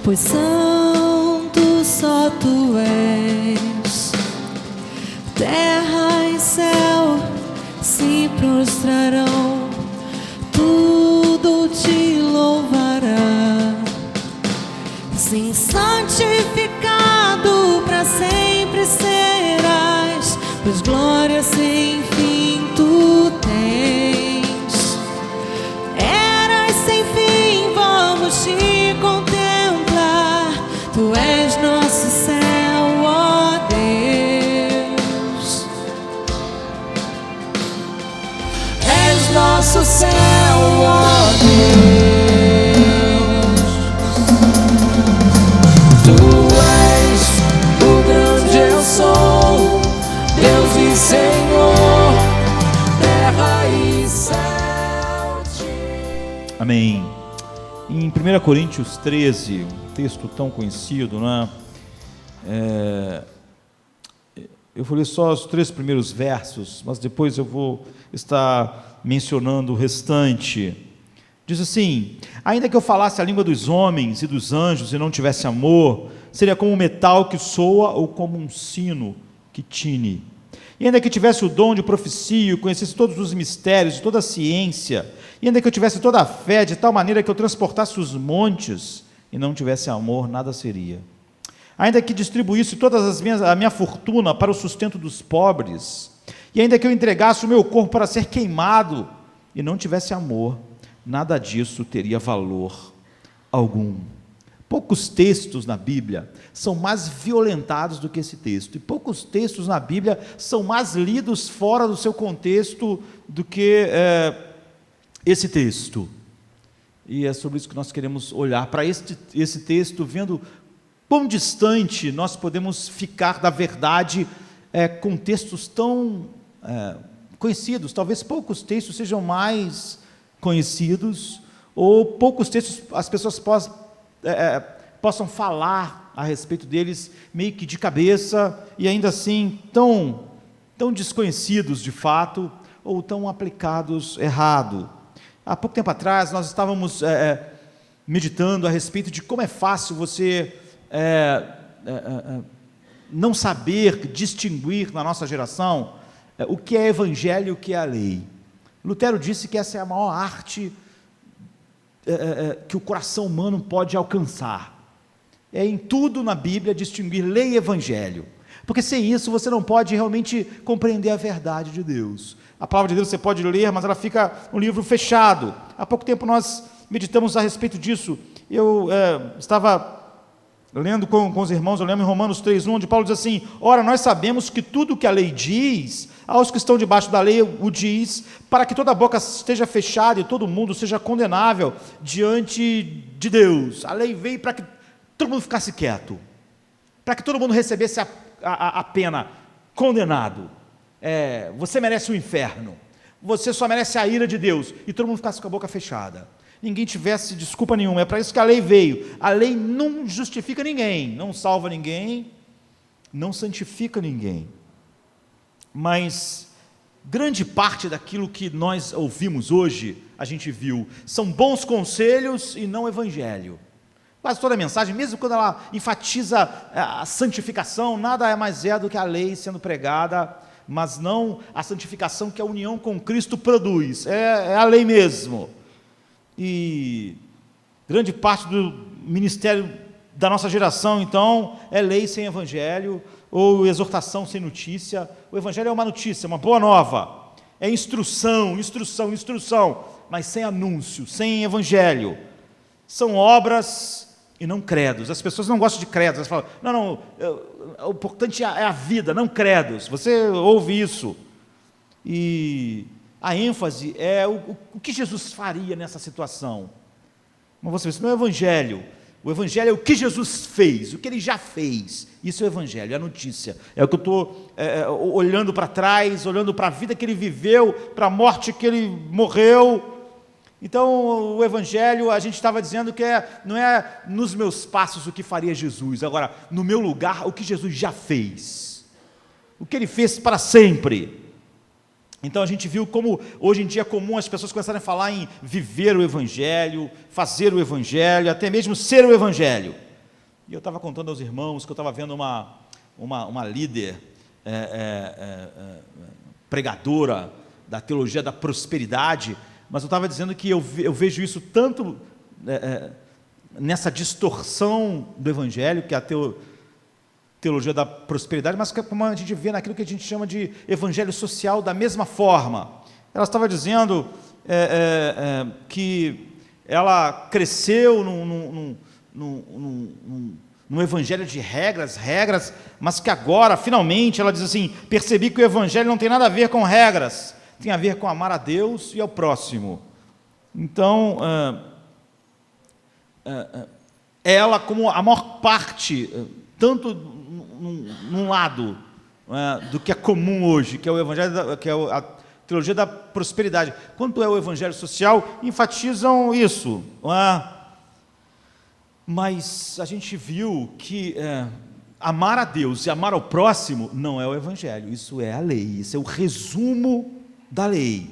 pois santo só tu és. Terra e céu se prostrarão, tudo te louvará. Sim, santificado para sempre serás, pois glória sem fim tu tens. Eras sem fim, vamos te contemplar, tu és nosso céu, ó Deus. És nosso céu, ó Deus. Tu és o grande eu sou, Deus e Senhor, terra e céu te... Amém. Em 1 Coríntios 13, um texto tão conhecido, né? Eu vou ler só os 3 primeiros versos, mas depois eu vou estar mencionando o restante. Diz assim: ainda que eu falasse a língua dos homens e dos anjos e não tivesse amor, seria como um metal que soa ou como um sino que tine. E ainda que tivesse o dom de profecia, conhecesse todos os mistérios, toda a ciência, e ainda que eu tivesse toda a fé, de tal maneira que eu transportasse os montes, e não tivesse amor, nada seria. Ainda que distribuísse toda a minha fortuna para o sustento dos pobres, e ainda que eu entregasse o meu corpo para ser queimado, e não tivesse amor, nada disso teria valor algum. Poucos textos na Bíblia são mais violentados do que esse texto, e poucos textos na Bíblia são mais lidos fora do seu contexto do que esse texto. E é sobre isso que nós queremos olhar para esse texto, vendo quão distante nós podemos ficar da verdade com textos tão conhecidos. Talvez poucos textos sejam mais conhecidos, ou poucos textos as pessoas possam falar a respeito deles meio que de cabeça, e ainda assim tão desconhecidos de fato, ou tão aplicados errado. Há pouco tempo atrás nós estávamos meditando a respeito de como é fácil você não saber distinguir na nossa geração o que é evangelho e o que é a lei. Lutero disse que essa é a maior arte que o coração humano pode alcançar. É em tudo na Bíblia distinguir lei e evangelho, porque sem isso você não pode realmente compreender a verdade de Deus. A palavra de Deus você pode ler, mas ela fica um livro fechado. Há pouco tempo nós meditamos a respeito disso. Eu estava lendo com os irmãos, eu lembro em Romanos 3:1, onde Paulo diz assim: ora, nós sabemos que tudo o que a lei diz, aos que estão debaixo da lei o diz, para que toda boca esteja fechada e todo mundo seja condenável diante de Deus. A lei veio para que todo mundo ficasse quieto, para que todo mundo recebesse a pena, condenado. Você merece o inferno, você só merece a ira de Deus, e todo mundo ficasse com a boca fechada, ninguém tivesse desculpa nenhuma. É para isso que a lei veio. A lei não justifica ninguém, não salva ninguém, não santifica ninguém, mas grande parte daquilo que nós ouvimos hoje, a gente viu, são bons conselhos e não evangelho. Quase toda a mensagem, mesmo quando ela enfatiza a santificação, nada mais do que a lei sendo pregada, mas não a santificação que a união com Cristo produz. É a lei mesmo. E grande parte do ministério da nossa geração, então, é lei sem evangelho, ou exortação sem notícia. O evangelho é uma notícia, uma boa nova, é instrução, mas sem anúncio, sem evangelho. São obras e não credos. As pessoas não gostam de credos, elas falam, não, o importante é a vida, não credos. Você ouve isso, e a ênfase é o que Jesus faria nessa situação. Mas você vê, isso não é o evangelho. O evangelho é o que Jesus fez, o que ele já fez. Isso é o evangelho, é a notícia. É o que eu estou olhando para trás, olhando para a vida que ele viveu, para a morte que ele morreu. Então, o evangelho, a gente estava dizendo que não é nos meus passos o que faria Jesus, agora, no meu lugar, o que Jesus já fez, o que ele fez para sempre. Então a gente viu como hoje em dia é comum as pessoas começarem a falar em viver o evangelho, fazer o evangelho, até mesmo ser o evangelho. E eu estava contando aos irmãos que eu estava vendo uma líder pregadora da teologia da prosperidade, mas eu estava dizendo que eu vejo isso tanto nessa distorção do evangelho, que é a teologia da prosperidade, mas como a gente vê naquilo que a gente chama de evangelho social da mesma forma. Ela estava dizendo que ela cresceu num evangelho de regras, mas que agora, finalmente, ela diz assim: percebi que o evangelho não tem nada a ver com regras, tem a ver com amar a Deus e ao próximo. Então, ela, como a maior parte, tanto num lado do que é comum hoje, que é o evangelho, que é a teologia da prosperidade, quanto é o evangelho social, enfatizam isso, não é? Mas a gente viu que amar a Deus e amar ao próximo não é o evangelho, isso é a lei, isso é o resumo da lei.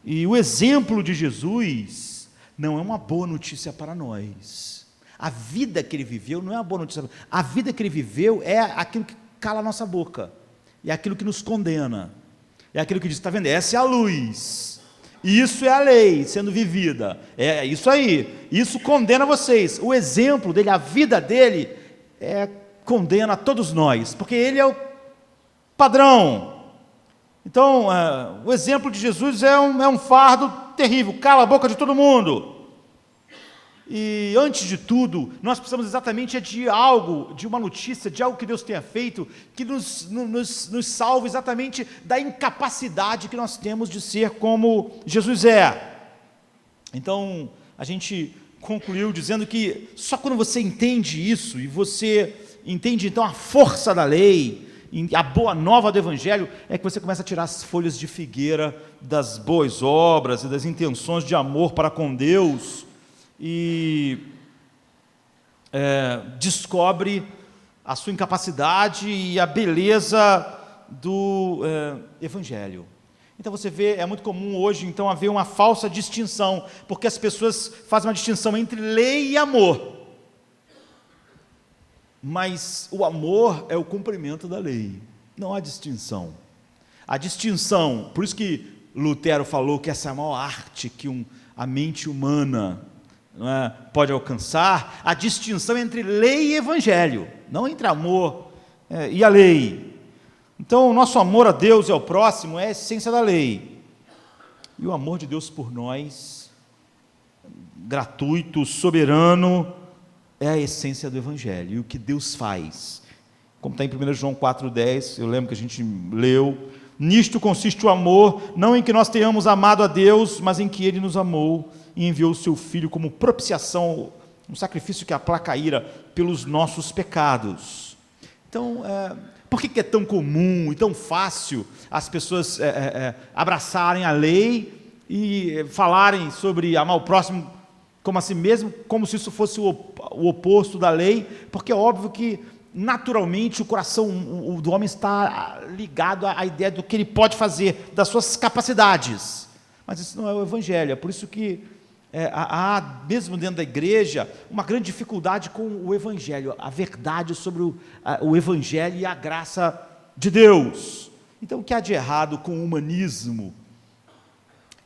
E o exemplo de Jesus não é uma boa notícia para nós. A vida que ele viveu não é uma boa notícia. A vida que ele viveu é aquilo que cala a nossa boca, é aquilo que nos condena, é aquilo que diz: está vendo, essa é a luz, isso é a lei sendo vivida, é isso aí, isso condena vocês. O exemplo dele, a vida dele, condena a todos nós, porque ele é o padrão. Então, o exemplo de Jesus é um fardo terrível, cala a boca de todo mundo. E antes de tudo, nós precisamos exatamente de algo, de uma notícia, de algo que Deus tenha feito, que nos salve exatamente da incapacidade que nós temos de ser como Jesus é. Então, a gente concluiu dizendo que só quando você entende isso, e você entende então a força da lei, a boa nova do evangelho, é que você começa a tirar as folhas de figueira das boas obras e das intenções de amor para com Deus, e descobre a sua incapacidade e a beleza do evangelho. Então você vê, é muito comum hoje então haver uma falsa distinção, porque as pessoas fazem uma distinção entre lei e amor, mas o amor é o cumprimento da lei, não há distinção. A distinção, por isso que Lutero falou que essa é a maior arte que a mente humana pode alcançar, a distinção entre lei e evangelho, não entre amor e a lei. Então o nosso amor a Deus e ao próximo é a essência da lei, e o amor de Deus por nós, gratuito, soberano, é a essência do evangelho, e o que Deus faz, como está em 1 João 4,10, eu lembro que a gente leu: nisto consiste o amor, não em que nós tenhamos amado a Deus, mas em que Ele nos amou e enviou o seu Filho como propiciação, um sacrifício que aplaca a ira pelos nossos pecados. Então, por que é tão comum e tão fácil as pessoas abraçarem a lei e falarem sobre amar o próximo como a si mesmo, como se isso fosse o oposto da lei? Porque é óbvio que naturalmente o coração do homem está ligado à ideia do que ele pode fazer, das suas capacidades, mas isso não é o evangelho. É por isso que há, mesmo dentro da igreja, uma grande dificuldade com o evangelho, a verdade sobre o evangelho e a graça de Deus. Então, o que há de errado com o humanismo?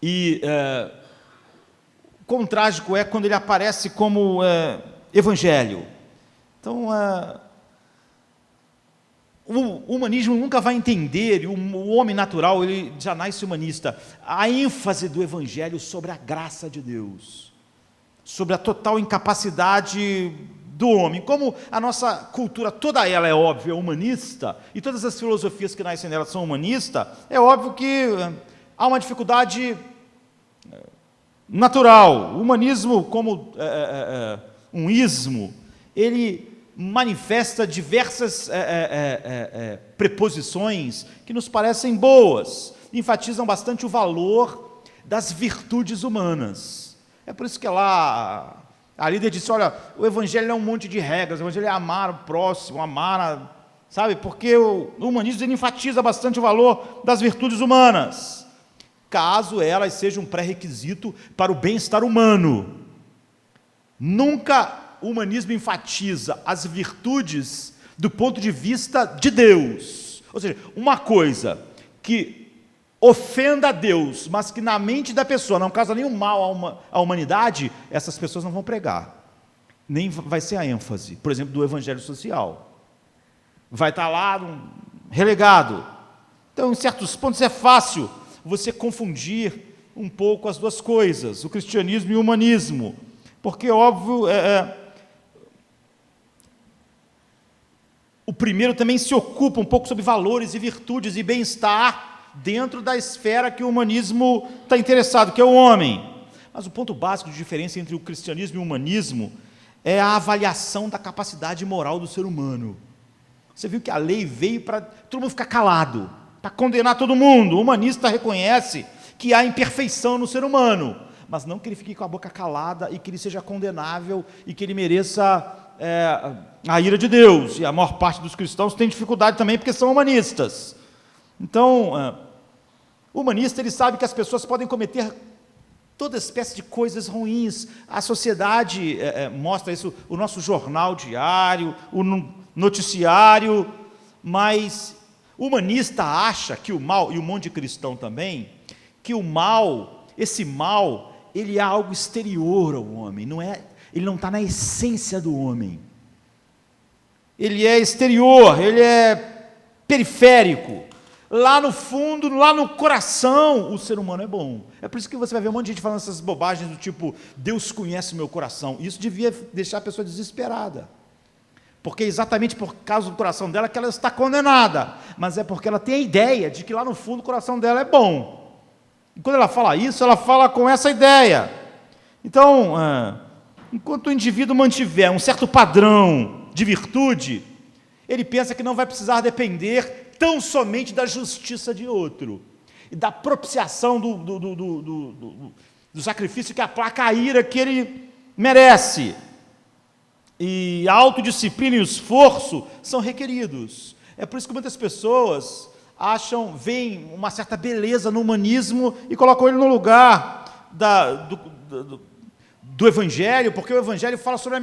E o quão trágico é quando ele aparece como evangelho. Então, o humanismo nunca vai entender, e o homem natural, ele já nasce humanista, a ênfase do evangelho sobre a graça de Deus, sobre a total incapacidade do homem. Como a nossa cultura toda ela é óbvio, é humanista, e todas as filosofias que nascem nela são humanistas, é óbvio que há uma dificuldade natural. O humanismo, como um ismo, ele manifesta diversas preposições que nos parecem boas, enfatizam bastante o valor das virtudes humanas. É por isso que lá a líder disse: olha, o evangelho é um monte de regras, o evangelho é amar o próximo, sabe, porque o humanismo ele enfatiza bastante o valor das virtudes humanas, caso elas sejam um pré-requisito para o bem-estar humano. Nunca o humanismo enfatiza as virtudes do ponto de vista de Deus. Ou seja, uma coisa que ofenda a Deus, mas que na mente da pessoa não causa nenhum mal à humanidade, essas pessoas não vão pregar. Nem vai ser a ênfase, por exemplo, do evangelho social. Vai estar lá relegado. Então, em certos pontos é fácil você confundir um pouco as duas coisas, o cristianismo e o humanismo, porque, óbvio, o primeiro também se ocupa um pouco sobre valores e virtudes e bem-estar dentro da esfera que o humanismo está interessado, que é o homem. Mas o ponto básico de diferença entre o cristianismo e o humanismo é a avaliação da capacidade moral do ser humano. Você viu que a lei veio para todo mundo ficar calado, para condenar todo mundo. O humanista reconhece que há imperfeição no ser humano, mas não que ele fique com a boca calada e que ele seja condenável e que ele mereça a ira de Deus. E a maior parte dos cristãos tem dificuldade também porque são humanistas. Então, o humanista, ele sabe que as pessoas podem cometer toda espécie de coisas ruins. A sociedade mostra isso, o nosso jornal diário, o noticiário, mas o humanista acha que o mal, e um monte de cristão também, que o mal, esse mal, ele é algo exterior ao homem, ele não está na essência do homem. Ele é exterior, ele é periférico. Lá no fundo, lá no coração, o ser humano é bom. É por isso que você vai ver um monte de gente falando essas bobagens do tipo, Deus conhece o meu coração. Isso devia deixar a pessoa desesperada. Porque é exatamente por causa do coração dela que ela está condenada. Mas é porque ela tem a ideia de que lá no fundo o coração dela é bom. E quando ela fala isso, ela fala com essa ideia. Então, enquanto o indivíduo mantiver um certo padrão de virtude, ele pensa que não vai precisar depender tão somente da justiça de outro, e da propiciação do sacrifício que aplaca a ira que ele merece. E a autodisciplina e o esforço são requeridos. É por isso que muitas pessoas veem uma certa beleza no humanismo e colocam ele no lugar do Evangelho, porque o Evangelho fala sobre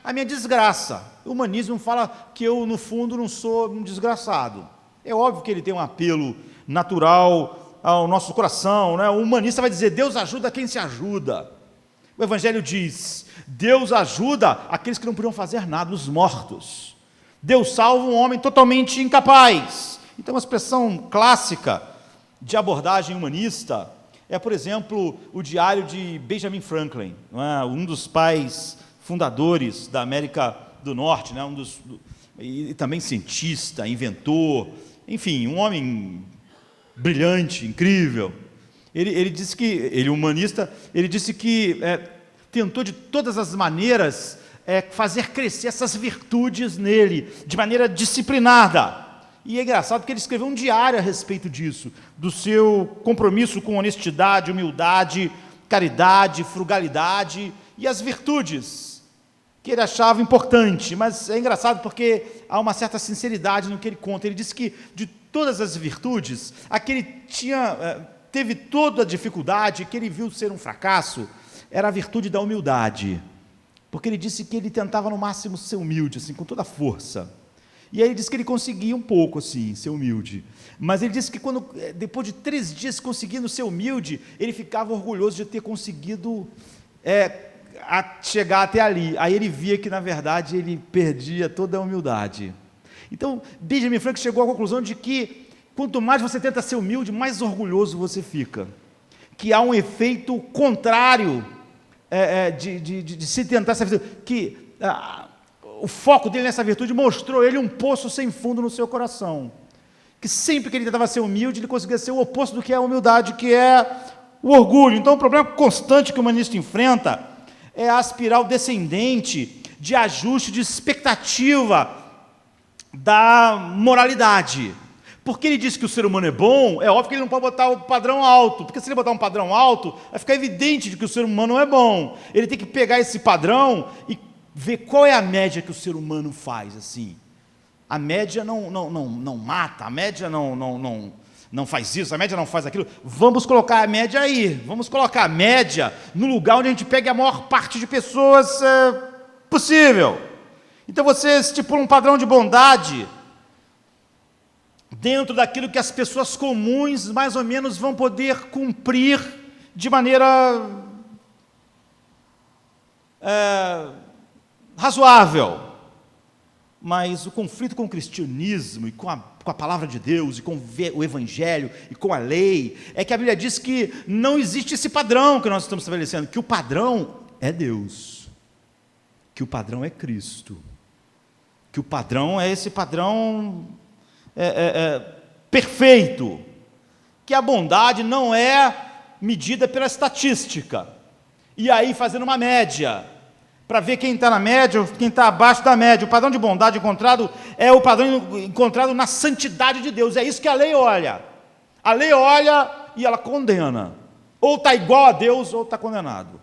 a minha desgraça. O humanismo fala que eu, no fundo, não sou um desgraçado. É óbvio que ele tem um apelo natural ao nosso coração, né? O humanista vai dizer, Deus ajuda quem se ajuda. O Evangelho diz, Deus ajuda aqueles que não podiam fazer nada, os mortos. Deus salva um homem totalmente incapaz. Então, uma expressão clássica de abordagem humanista é, por exemplo, o diário de Benjamin Franklin, não é? Um dos pais fundadores da América do Norte, né? E também cientista, inventor, enfim, um homem brilhante, incrível. Ele disse que, humanista, ele disse que tentou de todas as maneiras fazer crescer essas virtudes nele, de maneira disciplinada. E é engraçado porque ele escreveu um diário a respeito disso, do seu compromisso com honestidade, humildade, caridade, frugalidade e as virtudes que ele achava importante. Mas é engraçado porque há uma certa sinceridade no que ele conta. Ele disse que de todas as virtudes, a que ele teve toda a dificuldade, que ele viu ser um fracasso, era a virtude da humildade. Porque ele disse que ele tentava no máximo ser humilde, assim, com toda a força. E aí ele disse que ele conseguia um pouco, assim, ser humilde. Mas ele disse que depois de 3 dias conseguindo ser humilde, ele ficava orgulhoso de ter conseguido chegar até ali. Aí ele via que, na verdade, ele perdia toda a humildade. Então, Benjamin Franklin chegou à conclusão de que, quanto mais você tenta ser humilde, mais orgulhoso você fica. Que há um efeito contrário de se tentar essa virtude. Que o foco dele nessa virtude mostrou ele um poço sem fundo no seu coração. Que sempre que ele tentava ser humilde, ele conseguia ser o oposto do que é a humildade, que é o orgulho. Então, o problema constante que o humanista enfrenta é a espiral descendente de ajuste de expectativa da moralidade. Porque ele diz que o ser humano é bom, é óbvio que ele não pode botar o padrão alto, porque se ele botar um padrão alto, vai ficar evidente de que o ser humano não é bom. Ele tem que pegar esse padrão e ver qual é a média que o ser humano faz, assim. A média não mata, a média não faz isso, a média não faz aquilo. Vamos colocar a média aí, vamos colocar a média no lugar onde a gente pega a maior parte de pessoas possível. Então você estipula um padrão de bondade dentro daquilo que as pessoas comuns mais ou menos vão poder cumprir de maneira razoável. Mas o conflito com o cristianismo e com a palavra de Deus e com o evangelho e com a lei é que a Bíblia diz que não existe esse padrão que nós estamos estabelecendo, que o padrão é Deus, que o padrão é Cristo, que o padrão é esse padrão perfeito, que a bondade não é medida pela estatística, e aí fazendo uma média, para ver quem está na média ou quem está abaixo da média. O padrão de bondade encontrado é o padrão encontrado na santidade de Deus, é isso que a lei olha. A lei olha e ela condena, ou está igual a Deus ou está condenado,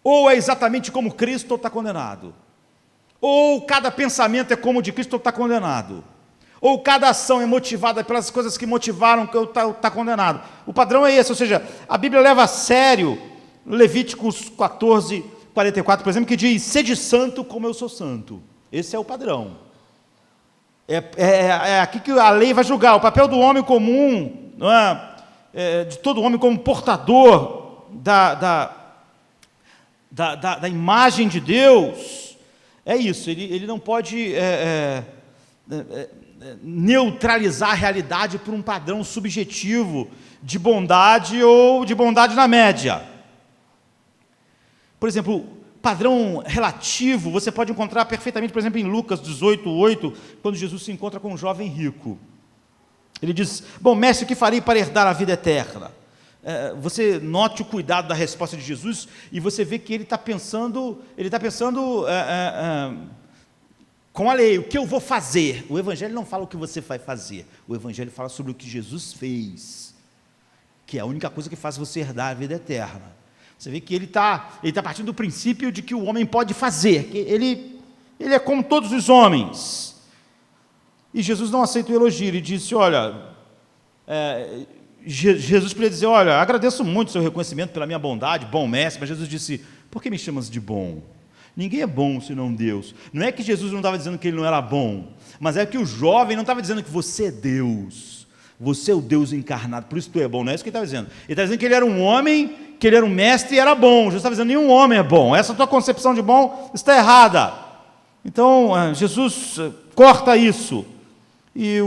ou é exatamente como Cristo ou está condenado, ou cada pensamento é como o de Cristo ou está condenado, ou cada ação é motivada pelas coisas que motivaram que eu está condenado. O padrão é esse, ou seja, a Bíblia leva a sério Levíticos 14:44, por exemplo, que diz: sede santo como eu sou santo. Esse é o padrão. É aqui que a lei vai julgar. O papel do homem comum, não é? De todo homem como portador da imagem de Deus, é isso. Ele não pode neutralizar a realidade por um padrão subjetivo de bondade ou de bondade na média. Por exemplo, padrão relativo, você pode encontrar perfeitamente, por exemplo, em Lucas 18:8, quando Jesus se encontra com um jovem rico. Ele diz: bom, mestre, o que farei para herdar a vida eterna? Você note o cuidado da resposta de Jesus, e você vê que ele está pensando com a lei, o que eu vou fazer? O Evangelho não fala o que você vai fazer, o Evangelho fala sobre o que Jesus fez, que é a única coisa que faz você herdar a vida eterna. Você vê que ele está partindo do princípio de que o homem pode fazer, que ele é como todos os homens. E Jesus não aceita o elogio, ele disse: olha, Jesus podia dizer: olha, agradeço muito o seu reconhecimento pela minha bondade, bom mestre, mas Jesus disse: por que me chamas de bom? Ninguém é bom senão Deus. Não é que Jesus não estava dizendo que ele não era bom, mas é que o jovem não estava dizendo que você é Deus, você é o Deus encarnado, por isso tu é bom. Não é isso que ele estava dizendo. Ele estava dizendo que ele era um homem, que ele era um mestre e era bom. Jesus estava dizendo: nenhum homem é bom, essa tua concepção de bom está errada. Então Jesus corta isso, e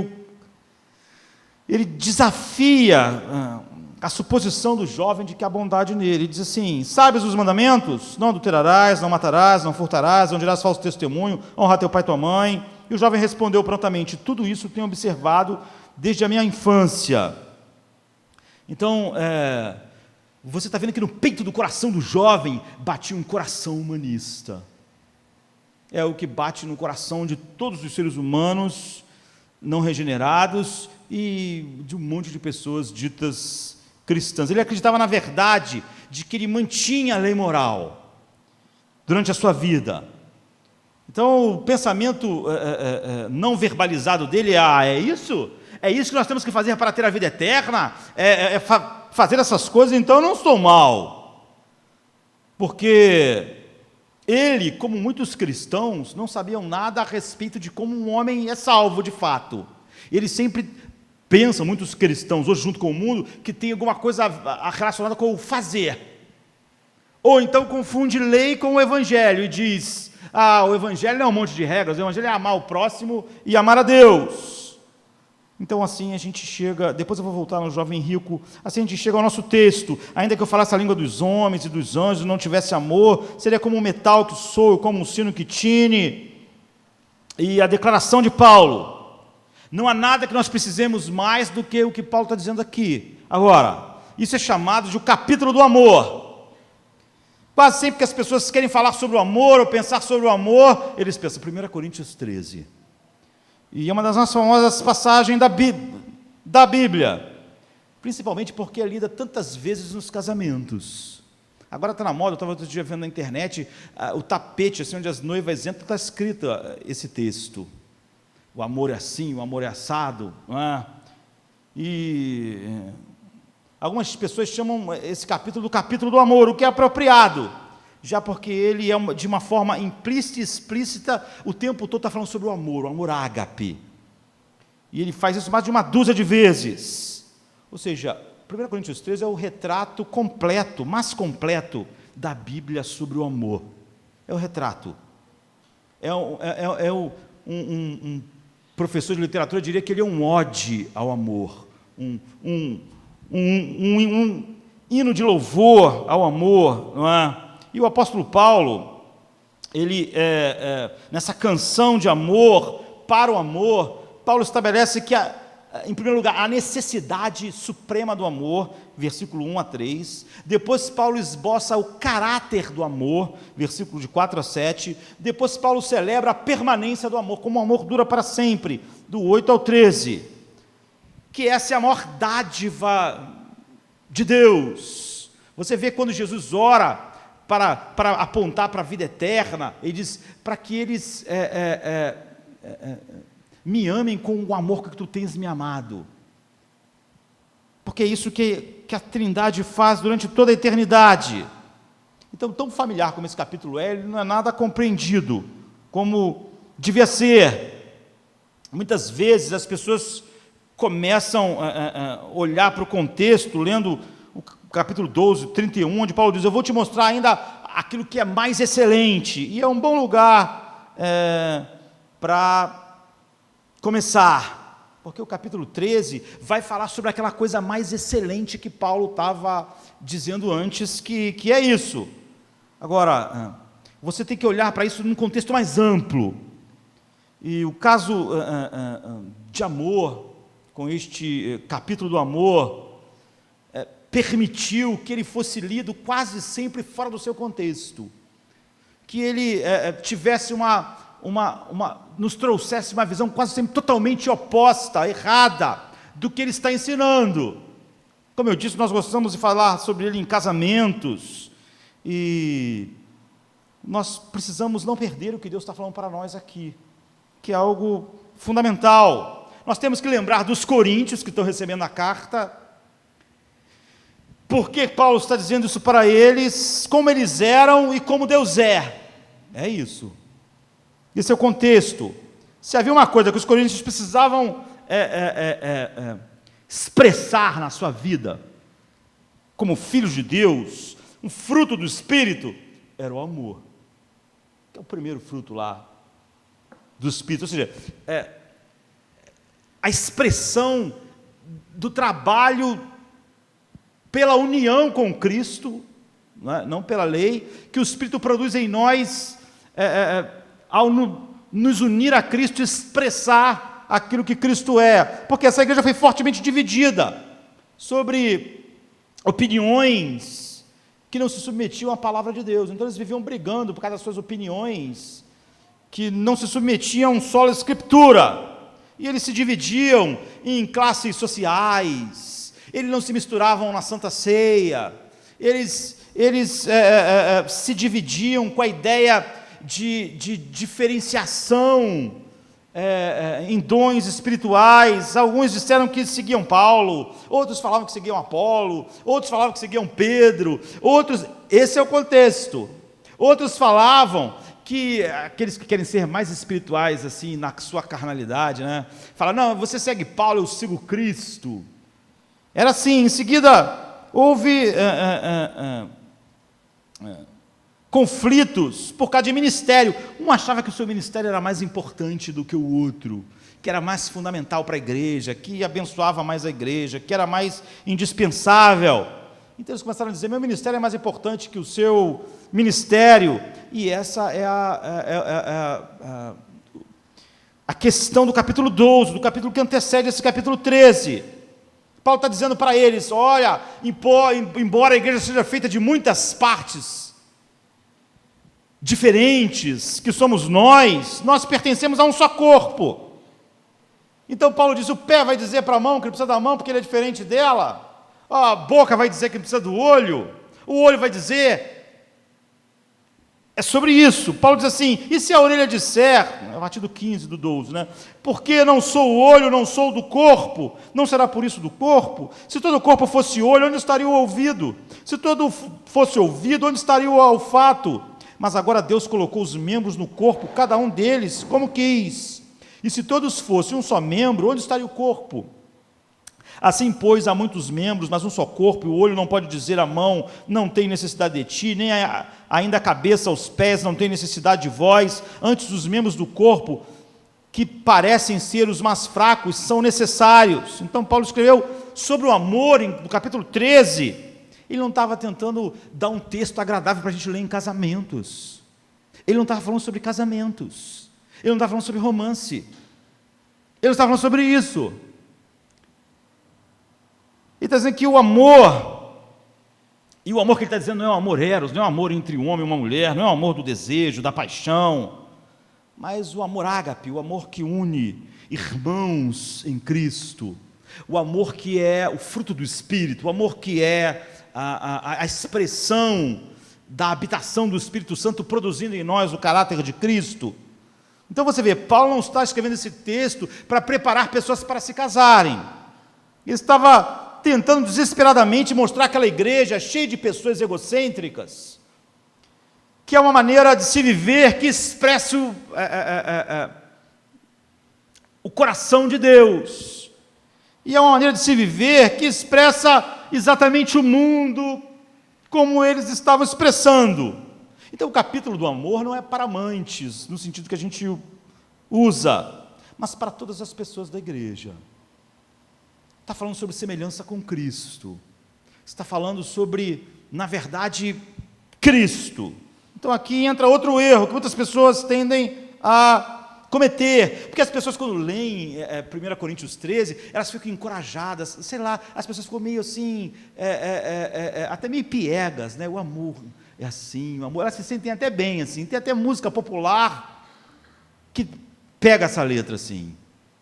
ele desafia a suposição do jovem de que há bondade nele. Ele diz assim: sabes os mandamentos? Não adulterarás, não matarás, não furtarás, não dirás falso testemunho, honra teu pai e tua mãe. E o jovem respondeu prontamente: tudo isso tenho observado desde a minha infância. Então, você está vendo que no peito do coração do jovem batia um coração humanista. É o que bate no coração de todos os seres humanos não regenerados e de um monte de pessoas ditas cristãs. Ele acreditava na verdade de que ele mantinha a lei moral durante a sua vida. Então o pensamento não verbalizado dele é isso? É isso que nós temos que fazer para ter a vida eterna? Fazer essas coisas, então eu não estou mal. Porque ele, como muitos cristãos, não sabiam nada a respeito de como um homem é salvo de fato. Eles sempre pensam, muitos cristãos, hoje junto com o mundo, que tem alguma coisa relacionada com o fazer. Ou então confunde lei com o evangelho e diz: o evangelho não é um monte de regras, o evangelho é amar o próximo e amar a Deus. Então assim a gente chega, depois eu vou voltar no jovem rico, assim a gente chega ao nosso texto: ainda que eu falasse a língua dos homens e dos anjos e não tivesse amor, seria como um metal que soa, como um sino que tine. E a declaração de Paulo: não há nada que nós precisemos mais do que o que Paulo está dizendo aqui. Agora, isso é chamado de o capítulo do amor. Quase sempre que as pessoas querem falar sobre o amor ou pensar sobre o amor, eles pensam 1 Coríntios 13. E é uma das mais famosas passagens da Bíblia, principalmente porque é lida tantas vezes nos casamentos. Agora está na moda, eu estava outro dia vendo na internet, o tapete, assim, onde as noivas entram, está escrito esse texto. O amor é assim, o amor é assado. Não é? E algumas pessoas chamam esse capítulo do capítulo do amor, o que é apropriado. já porque ele é de uma forma implícita e explícita, o tempo todo está falando sobre o amor ágape. E ele faz isso mais de uma dúzia de vezes. Ou seja, 1 Coríntios 13 é o retrato completo, mais completo da Bíblia sobre o amor. É o retrato. Um professor de literatura diria que ele é um ode ao amor, um hino de louvor ao amor, não é? E o apóstolo Paulo, ele, nessa canção de amor, para o amor, Paulo estabelece que, em primeiro lugar, a necessidade suprema do amor, versículo 1 a 3. Depois Paulo esboça o caráter do amor, versículo de 4 a 7. Depois Paulo celebra a permanência do amor, como o amor dura para sempre, do 8 ao 13. Que essa é a maior dádiva de Deus. Você vê quando Jesus ora para apontar para a vida eterna, ele diz, para que eles me amem com o amor que tu tens me amado. Porque é isso que a Trindade faz durante toda a eternidade. Então, tão familiar como esse capítulo é, ele não é nada compreendido como devia ser. Muitas vezes as pessoas começam a olhar para o contexto, lendo o capítulo 12, 31, onde Paulo diz, eu vou te mostrar ainda aquilo que é mais excelente, e é um bom lugar para começar, porque o capítulo 13 vai falar sobre aquela coisa mais excelente que Paulo estava dizendo antes, que é isso. Agora, você tem que olhar para isso num contexto mais amplo, e o caso de amor, com este capítulo do amor, permitiu que ele fosse lido quase sempre fora do seu contexto, que ele tivesse nos trouxesse uma visão quase sempre totalmente oposta, errada, do que ele está ensinando. Como eu disse, nós gostamos de falar sobre ele em casamentos, e nós precisamos não perder o que Deus está falando para nós aqui, que é algo fundamental. Nós temos que lembrar dos coríntios que estão recebendo a carta, porque Paulo está dizendo isso para eles, como eles eram e como Deus é. É isso. Esse é o contexto. Se havia uma coisa que os coríntios precisavam expressar na sua vida, como filhos de Deus, um fruto do Espírito, era o amor, que é o primeiro fruto lá do Espírito, ou seja, a expressão do trabalho pela união com Cristo, não pela lei, que o Espírito produz em nós, ao nos unir a Cristo, expressar aquilo que Cristo é, porque essa igreja foi fortemente dividida sobre opiniões que não se submetiam à palavra de Deus, então eles viviam brigando por causa das suas opiniões, que não se submetiam só à Escritura, e eles se dividiam em classes sociais, eles não se misturavam na Santa Ceia, eles se dividiam com a ideia de diferenciação em dons espirituais. Alguns disseram que seguiam Paulo, outros falavam que seguiam Apolo, outros falavam que seguiam Pedro, esse é o contexto. Outros falavam que aqueles que querem ser mais espirituais assim na sua carnalidade, falam, não, você segue Paulo, eu sigo Cristo. Era assim. Em seguida houve conflitos por causa de ministério. Um achava que o seu ministério era mais importante do que o outro, que era mais fundamental para a igreja, que abençoava mais a igreja, que era mais indispensável. Então eles começaram a dizer, meu ministério é mais importante que o seu ministério. E essa é a questão do capítulo 12, do capítulo que antecede esse capítulo 13. Paulo está dizendo para eles, olha, embora a igreja seja feita de muitas partes diferentes, que somos nós pertencemos a um só corpo. Então Paulo diz, o pé vai dizer para a mão que ele precisa da mão porque ele é diferente dela, a boca vai dizer que ele precisa do olho, o olho vai dizer é sobre isso. Paulo diz assim: e se a orelha disser, a partir do 15, do 12, né? Porque não sou o olho, não sou do corpo, não será por isso do corpo? Se todo o corpo fosse olho, onde estaria o ouvido? Se todo fosse ouvido, onde estaria o olfato? Mas agora Deus colocou os membros no corpo, cada um deles, como quis. E se todos fossem um só membro, onde estaria o corpo? Assim, pois, há muitos membros, mas um só corpo, e o olho não pode dizer à mão, não tem necessidade de ti, nem ainda a cabeça aos pés não tem necessidade de vós, antes os membros do corpo, que parecem ser os mais fracos, são necessários. Então, Paulo escreveu sobre o amor, no capítulo 13, ele não estava tentando dar um texto agradável para a gente ler em casamentos, ele não estava falando sobre casamentos, ele não estava falando sobre romance, ele não estava falando sobre isso. Ele está dizendo que o amor, e o amor que ele está dizendo não é um amor eros, não é um amor entre um homem e uma mulher, não é um amor do desejo, da paixão, mas o amor ágape, o amor que une irmãos em Cristo, o amor que é o fruto do Espírito, o amor que é a expressão da habitação do Espírito Santo produzindo em nós o caráter de Cristo. Então você vê, Paulo não está escrevendo esse texto para preparar pessoas para se casarem, ele estava tentando desesperadamente mostrar aquela igreja cheia de pessoas egocêntricas, que é uma maneira de se viver que expressa o coração de Deus, e é uma maneira de se viver que expressa exatamente o mundo como eles estavam expressando. Então o capítulo do amor não é para amantes, no sentido que a gente usa, mas para todas as pessoas da igreja. Está falando sobre semelhança com Cristo, está falando sobre, na verdade, Cristo. Então aqui entra outro erro que muitas pessoas tendem a cometer, porque as pessoas quando leem 1 Coríntios 13, elas ficam encorajadas, sei lá, as pessoas ficam meio assim, até meio piegas, né? O amor é assim, o amor, elas se sentem até bem assim, tem até música popular que pega essa letra assim.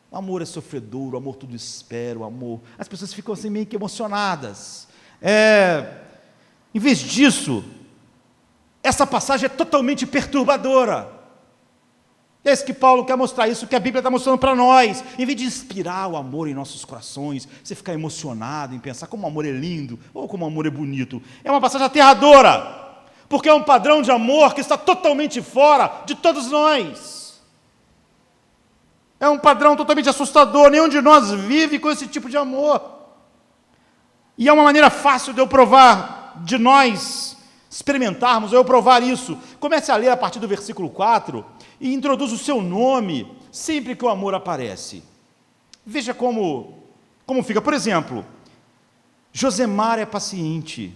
O amor é sofredor, o amor tudo espera, o amor... As pessoas ficam assim meio que emocionadas. Em vez disso, essa passagem é totalmente perturbadora. É isso que Paulo quer mostrar, isso que a Bíblia está mostrando para nós. Em vez de inspirar o amor em nossos corações, você ficar emocionado em pensar como o amor é lindo, ou como o amor é bonito. É uma passagem aterradora, porque é um padrão de amor que está totalmente fora de todos nós. É um padrão totalmente assustador, nenhum de nós vive com esse tipo de amor. E é uma maneira fácil de eu provar, de nós experimentarmos, ou eu provar isso. Comece a ler a partir do versículo 4 e introduz o seu nome sempre que o amor aparece. Veja como fica. Por exemplo, Josemar é paciente,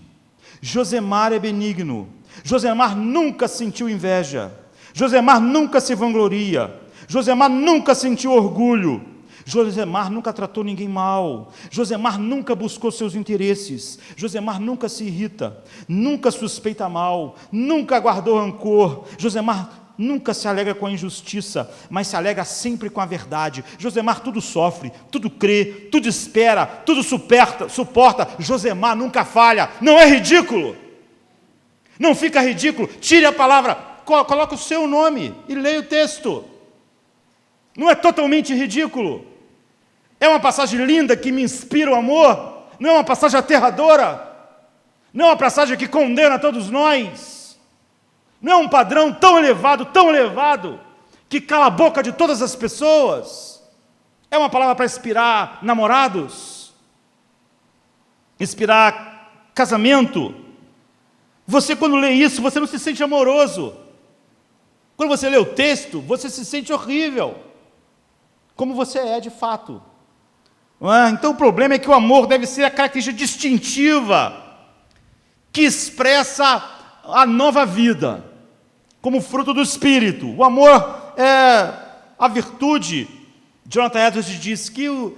Josemar é benigno, Josemar nunca sentiu inveja, Josemar nunca se vangloria, Josemar nunca sentiu orgulho, Josemar nunca tratou ninguém mal, Josemar nunca buscou seus interesses, Josemar nunca se irrita, nunca suspeita mal, nunca guardou rancor, Josemar nunca se alegra com a injustiça, mas se alegra sempre com a verdade. Josemar tudo sofre, tudo crê, tudo espera, tudo suporta. Josemar nunca falha, não é ridículo, não fica ridículo. Tire a palavra, coloque o seu nome e leia o texto. Não é totalmente ridículo, é uma passagem linda que me inspira o amor, não é uma passagem aterradora, não é uma passagem que condena todos nós, não é um padrão tão elevado, que cala a boca de todas as pessoas. É uma palavra para inspirar namorados, inspirar casamento. Você quando lê isso, você não se sente amoroso, quando você lê o texto, você se sente horrível, como você é de fato. Então o problema é que o amor deve ser a característica distintiva que expressa a nova vida, como fruto do Espírito. O amor é a virtude. Jonathan Edwards diz que o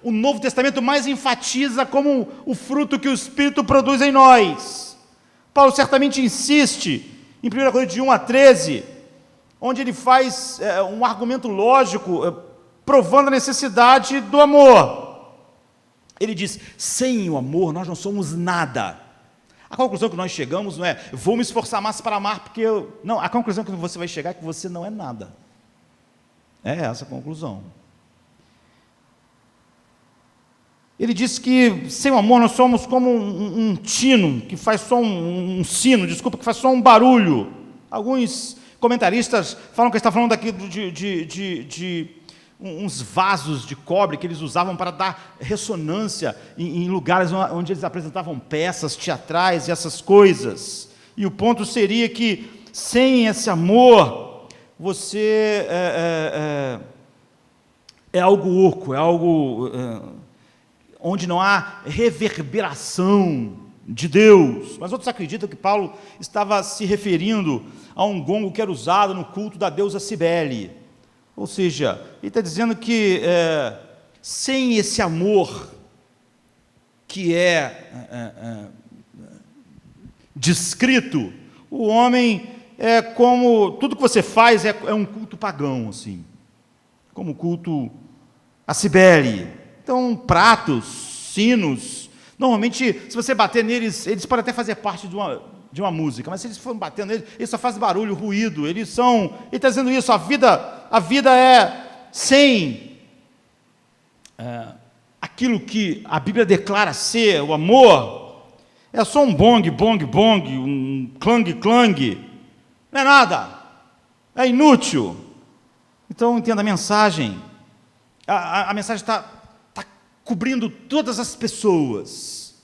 Novo Testamento mais enfatiza como o fruto que o Espírito produz em nós. Paulo certamente insiste em 1 Coríntios 1 a 13, onde ele faz um argumento lógico, provando a necessidade do amor. Ele diz: sem o amor nós não somos nada. A conclusão que nós chegamos não é, vou me esforçar mais para amar, porque eu... Não, a conclusão que você vai chegar é que você não é nada. É essa a conclusão. Ele disse que sem o amor nós somos como um tino, que faz só um sino, desculpa, que faz só um barulho. Alguns comentaristas falam que ele está falando aqui de uns vasos de cobre que eles usavam para dar ressonância em lugares onde eles apresentavam peças teatrais e essas coisas. E o ponto seria que sem esse amor, você é algo oco, é algo onde não há reverberação de Deus. Mas outros acreditam que Paulo estava se referindo a um gongo que era usado no culto da deusa Cibele. Ou seja, ele está dizendo que sem esse amor que é descrito, o homem é como, tudo que você faz é um culto pagão, assim, como culto a Cibele. Então, pratos, sinos, normalmente, se você bater neles, eles podem até fazer parte de uma música, mas se eles forem batendo neles, eles só fazem barulho, ruído, ele está dizendo isso, a vida é sem aquilo que a Bíblia declara ser o amor, é só um bong, bong, bong, um clang, clang, não é nada, é inútil. Então, entenda a mensagem, a mensagem está cobrindo todas as pessoas.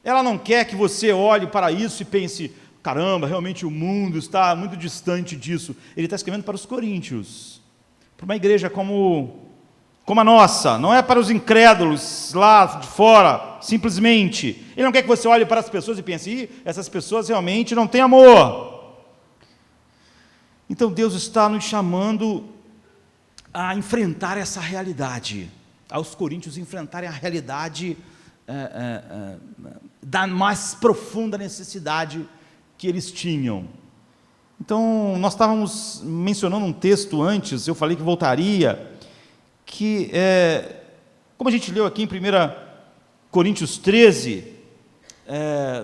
Ela não quer que você olhe para isso e pense, caramba, realmente o mundo está muito distante disso. Ele está escrevendo para os coríntios, para uma igreja como a nossa, não é para os incrédulos lá de fora, simplesmente. Ele não quer que você olhe para as pessoas e pense, essas pessoas realmente não têm amor. Então Deus está nos chamando a enfrentar essa realidade, aos coríntios enfrentarem a realidade da mais profunda necessidade que eles tinham. Então, nós estávamos mencionando um texto antes, eu falei que voltaria, que, como a gente leu aqui em 1 Coríntios 13,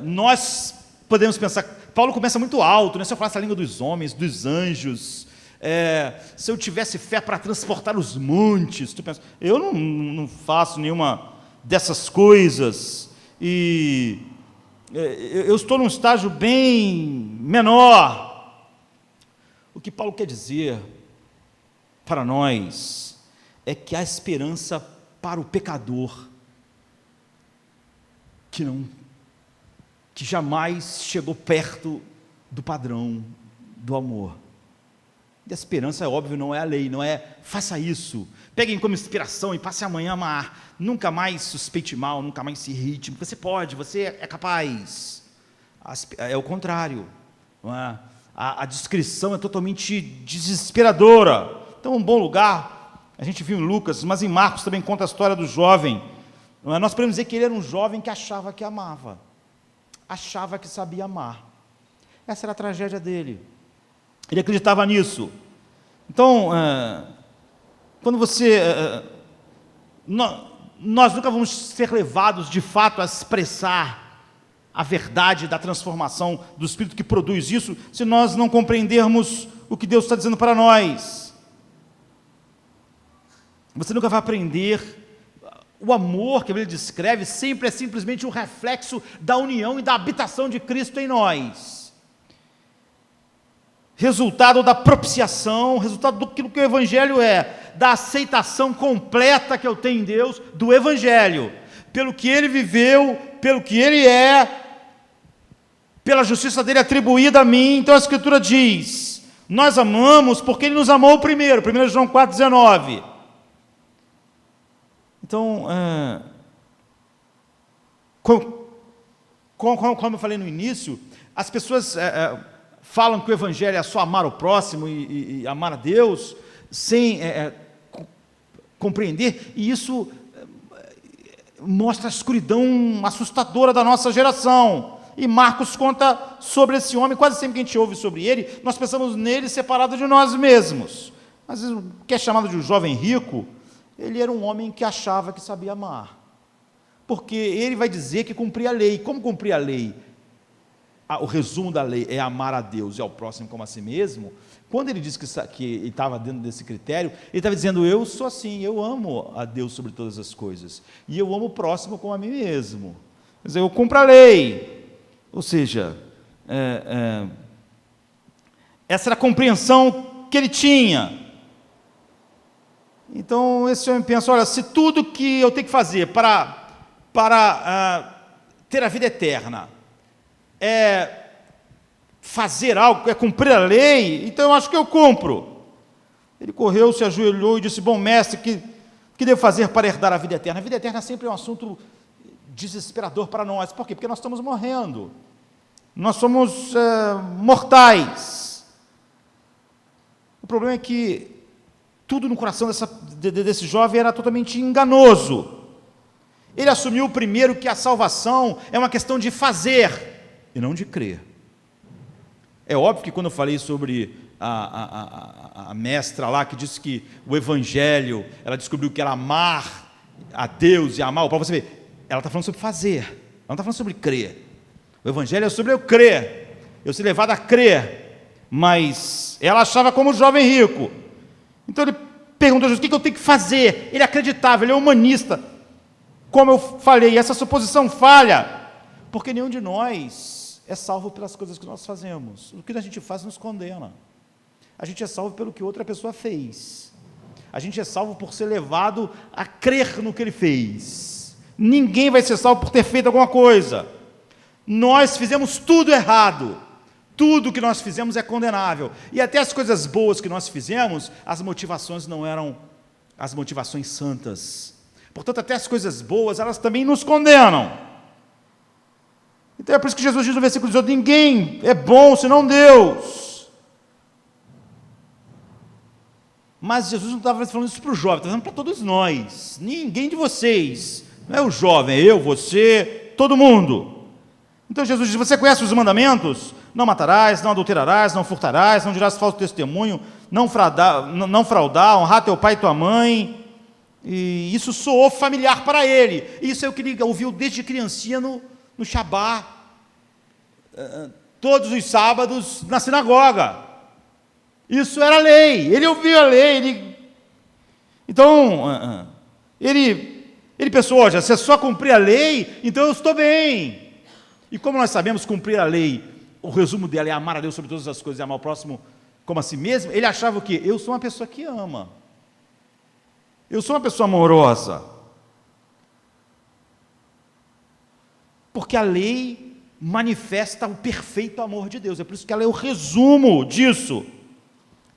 nós podemos pensar, Paulo começa muito alto, né? Se eu falasse a língua dos homens, dos anjos, se eu tivesse fé para transportar os montes, tu pensa, eu não faço nenhuma dessas coisas, e eu estou num estágio bem menor. O que Paulo quer dizer para nós é que há esperança para o pecador que jamais chegou perto do padrão do amor. E a esperança, é óbvio, não é a lei, não é faça isso, peguem como inspiração e passe amanhã a amar, nunca mais suspeite mal, nunca mais se irrite, você pode, você é capaz. É o contrário, não é? A descrição é totalmente desesperadora. Então, um bom lugar, a gente viu em Lucas, mas em Marcos também conta a história do jovem, não é? Nós podemos dizer que ele era um jovem que achava que amava, achava que sabia amar. Essa era a tragédia dele. Ele acreditava nisso. Então, quando nós nunca vamos ser levados de fato a expressar a verdade da transformação do Espírito que produz isso, se nós não compreendermos o que Deus está dizendo para nós. Você nunca vai aprender. O amor que a Bíblia descreve sempre é simplesmente um reflexo da união e da habitação de Cristo em nós. Resultado da propiciação, resultado do que o Evangelho é, da aceitação completa que eu tenho em Deus, do Evangelho, pelo que Ele viveu, pelo que Ele é, pela justiça dEle atribuída a mim. Então a Escritura diz, nós amamos porque Ele nos amou primeiro, 1 João 4,19. Então, como eu falei no início, as pessoas falam que o Evangelho é só amar o próximo e amar a Deus, sem compreender, e isso mostra a escuridão assustadora da nossa geração. E Marcos conta sobre esse homem, quase sempre que a gente ouve sobre ele, nós pensamos nele separado de nós mesmos. Mas o que é chamado de um jovem rico, ele era um homem que achava que sabia amar, porque ele vai dizer que cumpria a lei. Como cumprir a lei? o resumo da lei é amar a Deus e ao próximo como a si mesmo, quando ele diz que ele estava dentro desse critério, ele estava dizendo, eu sou assim, eu amo a Deus sobre todas as coisas, e eu amo o próximo como a mim mesmo. Quer dizer, eu cumpro a lei. Ou seja, essa era a compreensão que ele tinha. Então, esse homem pensa, olha, se tudo que eu tenho que fazer para ter a vida eterna é fazer algo, é cumprir a lei, então eu acho que eu cumpro. Ele correu, se ajoelhou e disse, bom mestre, que devo fazer para herdar a vida eterna? A vida eterna sempre é um assunto desesperador para nós. Por quê? Porque nós estamos morrendo. Nós somos mortais. O problema é que tudo no coração desse jovem era totalmente enganoso. Ele assumiu primeiro que a salvação é uma questão de fazer e não de crer. É óbvio que quando eu falei sobre a mestra lá, que disse que o evangelho, ela descobriu que era amar a Deus e amar o próximo, você vê, ela está falando sobre fazer, ela não está falando sobre crer. O evangelho é sobre eu crer, eu ser levado a crer, mas ela achava como o jovem rico. Então ele perguntou a Jesus, o que eu tenho que fazer? Ele acreditava, ele é humanista. Como eu falei, essa suposição falha, porque nenhum de nós é salvo pelas coisas que nós fazemos. O que a gente faz nos condena. A gente é salvo pelo que outra pessoa fez. A gente é salvo por ser levado a crer no que ele fez. Ninguém vai ser salvo por ter feito alguma coisa. Nós fizemos tudo errado. Tudo que nós fizemos é condenável. E até as coisas boas que nós fizemos, as motivações não eram as motivações santas. Portanto, até as coisas boas, elas também nos condenam. Então é por isso que Jesus diz no versículo 18, ninguém é bom senão Deus. Mas Jesus não estava falando isso para o jovem, estava falando para todos nós. Ninguém de vocês, não é o jovem, é eu, você, todo mundo. Então Jesus diz, você conhece os mandamentos? Não matarás, não adulterarás, não furtarás, não dirás falso testemunho, não fraudar, honrar teu pai e tua mãe. E isso soou familiar para ele. Isso é o que ele ouviu desde criancinha no Shabá, todos os sábados na sinagoga. Isso era lei, ele ouviu a lei. Então, ele pensou, olha, se é só cumprir a lei, então eu estou bem. E como nós sabemos cumprir a lei, o resumo dela é amar a Deus sobre todas as coisas e amar o próximo como a si mesmo, ele achava o quê? Eu sou uma pessoa que ama. Eu sou uma pessoa amorosa. Porque a lei manifesta o perfeito amor de Deus. É por isso que ela é o resumo disso.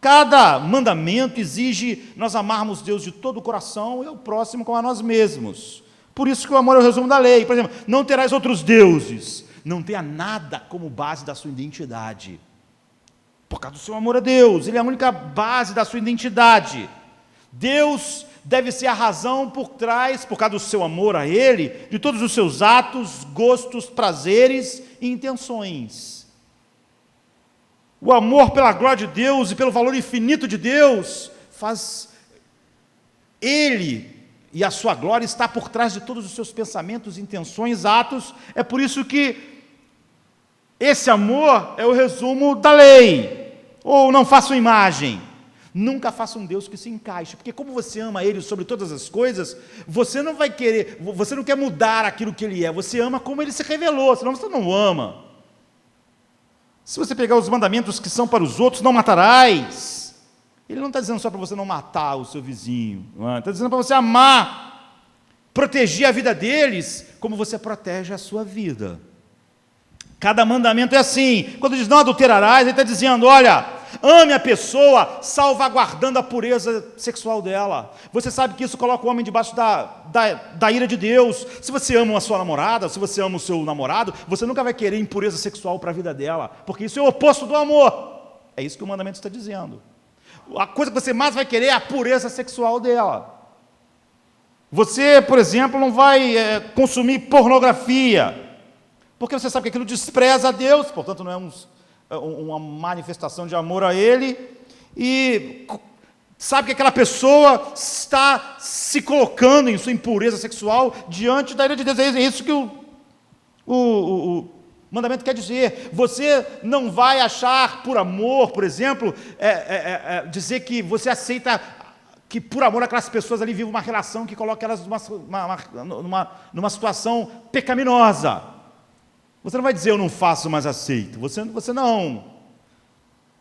Cada mandamento exige nós amarmos Deus de todo o coração e o próximo como a nós mesmos. Por isso que o amor é o resumo da lei. Por exemplo, não terás outros deuses. Não tenha nada como base da sua identidade. Por causa do seu amor a Deus. Ele é a única base da sua identidade. Deus deve ser a razão por trás, por causa do seu amor a Ele, de todos os seus atos, gostos, prazeres e intenções. O amor pela glória de Deus e pelo valor infinito de Deus faz Ele e a sua glória estar por trás de todos os seus pensamentos, intenções, atos. É por isso que esse amor é o resumo da lei. Ou não façam imagem. Nunca faça um Deus que se encaixe, porque como você ama Ele sobre todas as coisas, você não quer mudar aquilo que Ele é, você ama como Ele se revelou, senão você não ama. Se você pegar os mandamentos que são para os outros, não matarás, Ele não está dizendo só para você não matar o seu vizinho, está dizendo para você amar, proteger a vida deles, como você protege a sua vida. Cada mandamento é assim. Quando diz não adulterarás, ele está dizendo, olha, ame a pessoa salvaguardando a pureza sexual dela. Você sabe que isso coloca o homem debaixo da ira de Deus. Se você ama a sua namorada, se você ama o seu namorado, você nunca vai querer impureza sexual para a vida dela, porque isso é o oposto do amor. É isso que o mandamento está dizendo. A coisa que você mais vai querer é a pureza sexual dela. Você, por exemplo, não vai consumir pornografia, porque você sabe que aquilo despreza a Deus, portanto não é uma manifestação de amor a Ele, e sabe que aquela pessoa está se colocando em sua impureza sexual diante da ira de Deus. É isso que Mandamento quer dizer, você não vai achar por amor, por exemplo, dizer que você aceita que por amor aquelas pessoas ali vivem uma relação que coloca elas numa situação pecaminosa. Você não vai dizer, eu não faço, mas aceito. Você não.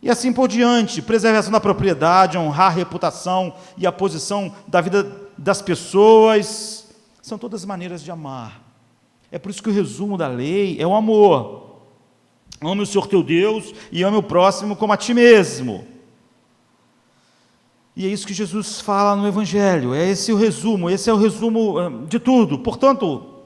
E assim por diante, preservação da propriedade, honrar a reputação e a posição da vida das pessoas, são todas maneiras de amar. É por isso que o resumo da lei é o amor. Ame o Senhor teu Deus e ame o próximo como a ti mesmo. E é isso que Jesus fala no Evangelho, esse é o resumo de tudo. Portanto,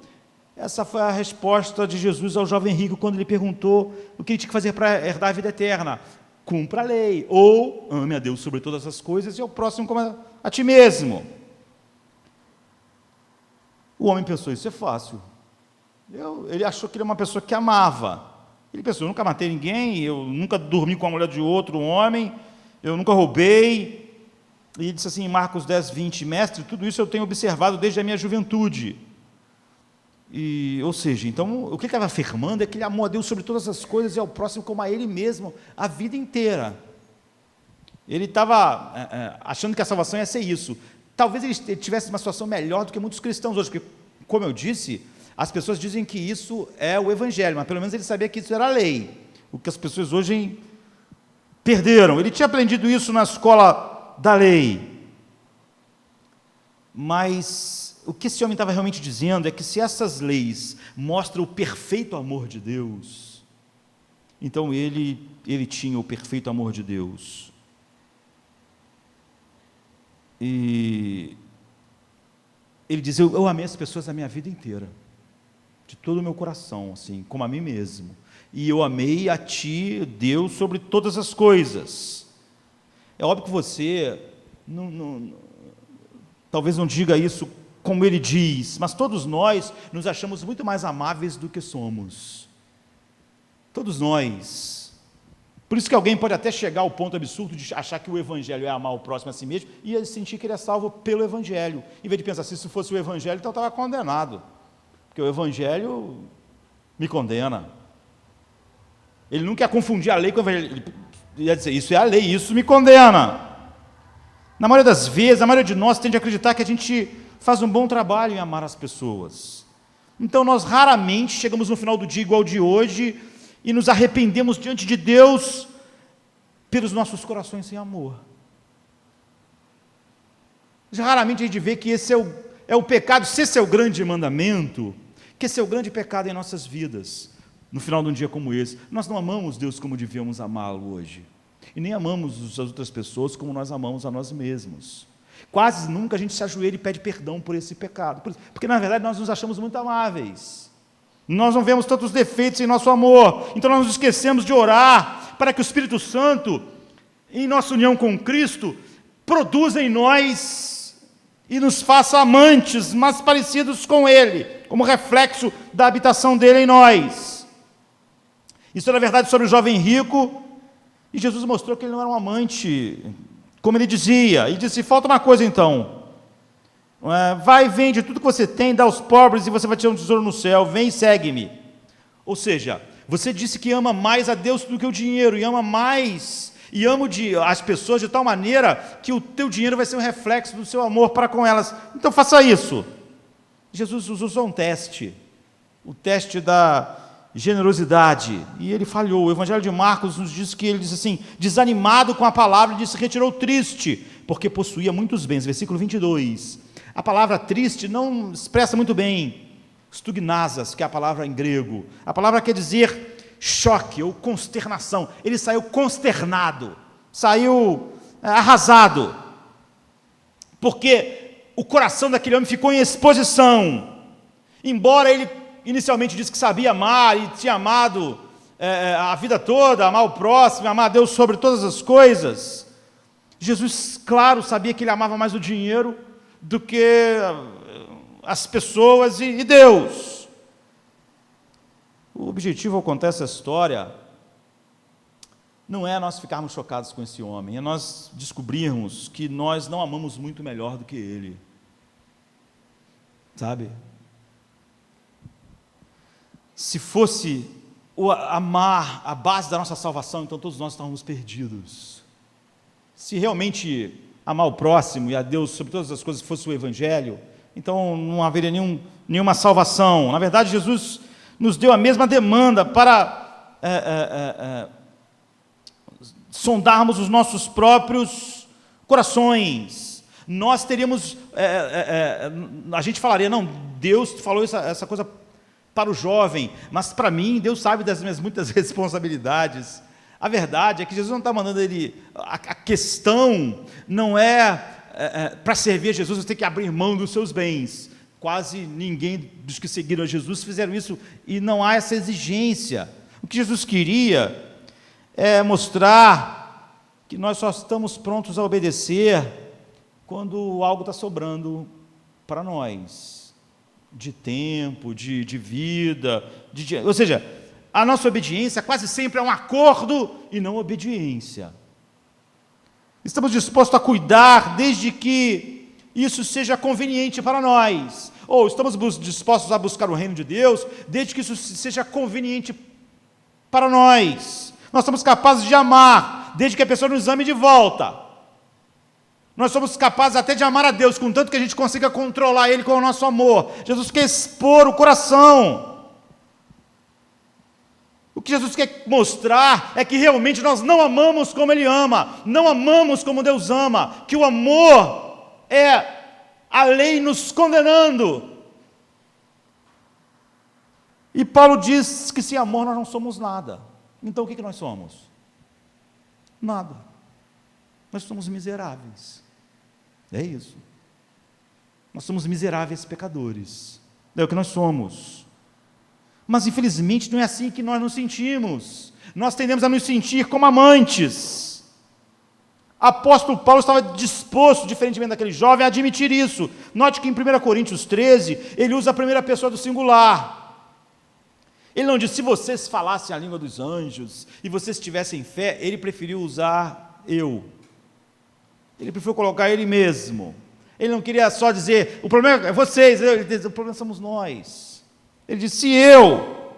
essa foi a resposta de Jesus ao jovem rico quando ele perguntou o que ele tinha que fazer para herdar a vida eterna. Cumpra a lei, ou ame a Deus sobre todas as coisas e ao próximo como a ti mesmo. O homem pensou, isso é fácil. Ele achou que ele era uma pessoa que amava. Ele pensou, eu nunca matei ninguém, eu nunca dormi com a mulher de outro homem, eu nunca roubei. E ele disse assim em Marcos 10, 20, mestre, tudo isso eu tenho observado desde a minha juventude. Ou seja, então, o que ele estava afirmando é que ele amou a Deus sobre todas as coisas e ao próximo como a ele mesmo, a vida inteira. Ele estava achando que a salvação ia ser isso. Talvez ele tivesse uma situação melhor do que muitos cristãos hoje, porque, como eu disse, as pessoas dizem que isso é o Evangelho, mas pelo menos ele sabia que isso era a lei, o que as pessoas hoje perderam. Ele tinha aprendido isso na escola da lei. Mas o que esse homem estava realmente dizendo é que se essas leis mostram o perfeito amor de Deus, então ele tinha o perfeito amor de Deus. E ele diz, eu amei as pessoas a minha vida inteira, de todo o meu coração, assim, como a mim mesmo. E eu amei a ti, Deus, sobre todas as coisas. É óbvio que você talvez não diga isso como ele diz, mas todos nós nos achamos muito mais amáveis do que somos. Todos nós. Por isso que alguém pode até chegar ao ponto absurdo de achar que o Evangelho é amar o próximo a si mesmo e sentir que ele é salvo pelo Evangelho. Em vez de pensar, se isso fosse o Evangelho, então eu estava condenado. Porque o Evangelho me condena. Ele não quer confundir a lei com o Evangelho. Ele ia dizer, isso é a lei, isso me condena. Na maioria das vezes, a maioria de nós tende a acreditar que a gente faz um bom trabalho em amar as pessoas. Então nós raramente chegamos no final do dia igual de hoje e nos arrependemos diante de Deus pelos nossos corações sem amor. Raramente a gente vê que esse é o pecado, se esse é o grande mandamento, que esse é o grande pecado em nossas vidas, no final de um dia como esse. Nós não amamos Deus como devíamos amá-lo hoje, e nem amamos as outras pessoas como nós amamos a nós mesmos. Quase nunca a gente se ajoelha e pede perdão por esse pecado, porque na verdade nós nos achamos muito amáveis, nós não vemos tantos defeitos em nosso amor, então nós nos esquecemos de orar para que o Espírito Santo, em nossa união com Cristo, produza em nós e nos faça amantes mais parecidos com Ele, como reflexo da habitação dele em nós. Isso era verdade sobre o jovem rico, e Jesus mostrou que ele não era um amante, como ele dizia. Ele disse, falta uma coisa então, vai e vende tudo que você tem, dá aos pobres e você vai ter um tesouro no céu, vem e segue-me. Ou seja, você disse que ama mais a Deus do que o dinheiro, e ama mais, e ama as pessoas de tal maneira que o teu dinheiro vai ser um reflexo do seu amor para com elas, então faça isso. Jesus usou um teste, o teste da generosidade, e ele falhou. O Evangelho de Marcos nos diz que ele disse assim, desanimado com a palavra, ele se retirou triste, porque possuía muitos bens. Versículo 22, a palavra triste não expressa muito bem, stugnazas, que é a palavra em grego, a palavra quer dizer choque ou consternação. Ele saiu consternado, saiu arrasado, porque o coração daquele homem ficou em exposição. Embora ele inicialmente disse que sabia amar e tinha amado a vida toda, amar o próximo, amar a Deus sobre todas as coisas, Jesus, claro, sabia que ele amava mais o dinheiro do que as pessoas e Deus. O objetivo ao contar essa história não é nós ficarmos chocados com esse homem, é nós descobrirmos que nós não amamos muito melhor do que ele, sabe? Se fosse amar a base da nossa salvação, então todos nós estávamos perdidos. Se realmente amar o próximo e a Deus sobre todas as coisas fosse o Evangelho, então não haveria nenhuma salvação. Na verdade, Jesus nos deu a mesma demanda para sondarmos os nossos próprios corações. Nós teríamos, a gente falaria, não, Deus falou essa coisa para o jovem, mas para mim, Deus sabe das minhas muitas responsabilidades. A verdade é que Jesus não está mandando ele, a questão não para servir a Jesus, você tem que abrir mão dos seus bens. Quase ninguém dos que seguiram a Jesus fizeram isso, e não há essa exigência. O que Jesus queria é mostrar que nós só estamos prontos a obedecer quando algo está sobrando para nós, de tempo, de vida, ou seja, a nossa obediência quase sempre é um acordo e não obediência. Estamos dispostos a cuidar desde que isso seja conveniente para nós, ou estamos dispostos a buscar o reino de Deus desde que isso seja conveniente para nós. Nós somos capazes de amar desde que a pessoa nos ame de volta. Nós somos capazes até de amar a Deus, contanto que a gente consiga controlar Ele com o nosso amor. Jesus quer expor o coração. O que Jesus quer mostrar é que realmente nós não amamos como Ele ama, não amamos como Deus ama, que o amor é a lei nos condenando. E Paulo diz que sem amor nós não somos nada. Então o que nós somos? Nada. Nós somos miseráveis. É isso. Nós somos miseráveis pecadores. É o que nós somos. Mas infelizmente não é assim que nós nos sentimos. Nós tendemos a nos sentir como amantes. Apóstolo Paulo estava disposto, diferentemente daquele jovem, a admitir isso. Note que em 1 Coríntios 13, ele usa a primeira pessoa do singular. Ele não diz, se vocês falassem a língua dos anjos, e vocês tivessem fé, ele preferiu usar eu. Ele preferiu colocar ele mesmo. Ele não queria só dizer, o problema é vocês, o problema somos nós. Ele disse, se eu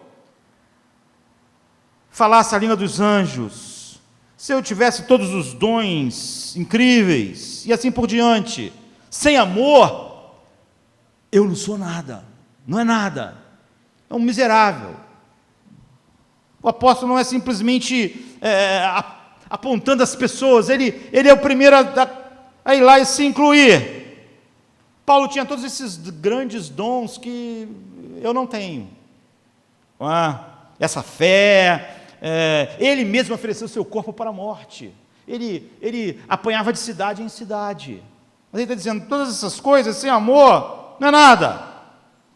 falasse a língua dos anjos, se eu tivesse todos os dons incríveis, e assim por diante, sem amor, eu não sou nada, não é nada, é um miserável. O apóstolo não é simplesmente apontando as pessoas, ele é o primeiro a ir lá e se incluir. Paulo tinha todos esses grandes dons que eu não tenho. Essa fé, ele mesmo ofereceu seu corpo para a morte, ele apanhava de cidade em cidade, mas ele está dizendo, todas essas coisas sem amor, não é nada.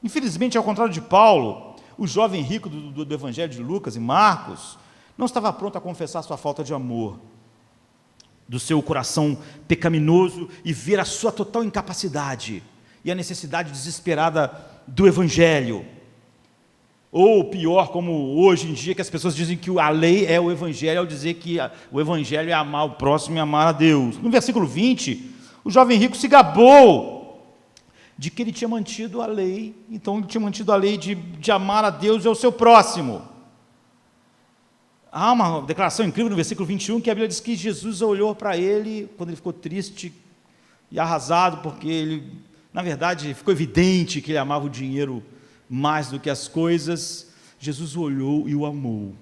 Infelizmente, ao contrário de Paulo, o jovem rico do Evangelho de Lucas e Marcos, não estava pronto a confessar sua falta de amor, do seu coração pecaminoso, e ver a sua total incapacidade, e a necessidade desesperada do Evangelho. Ou pior, como hoje em dia, que as pessoas dizem que a lei é o Evangelho, ao dizer que o Evangelho é amar o próximo e amar a Deus. No versículo 20, o jovem rico se gabou de que ele tinha mantido a lei, então ele tinha mantido a lei de amar a Deus e ao seu próximo. Há uma declaração incrível no versículo 21, que a Bíblia diz que Jesus olhou para ele, quando ele ficou triste e arrasado, porque ele, na verdade, ficou evidente que ele amava o dinheiro mais do que as coisas. Jesus olhou e o amou.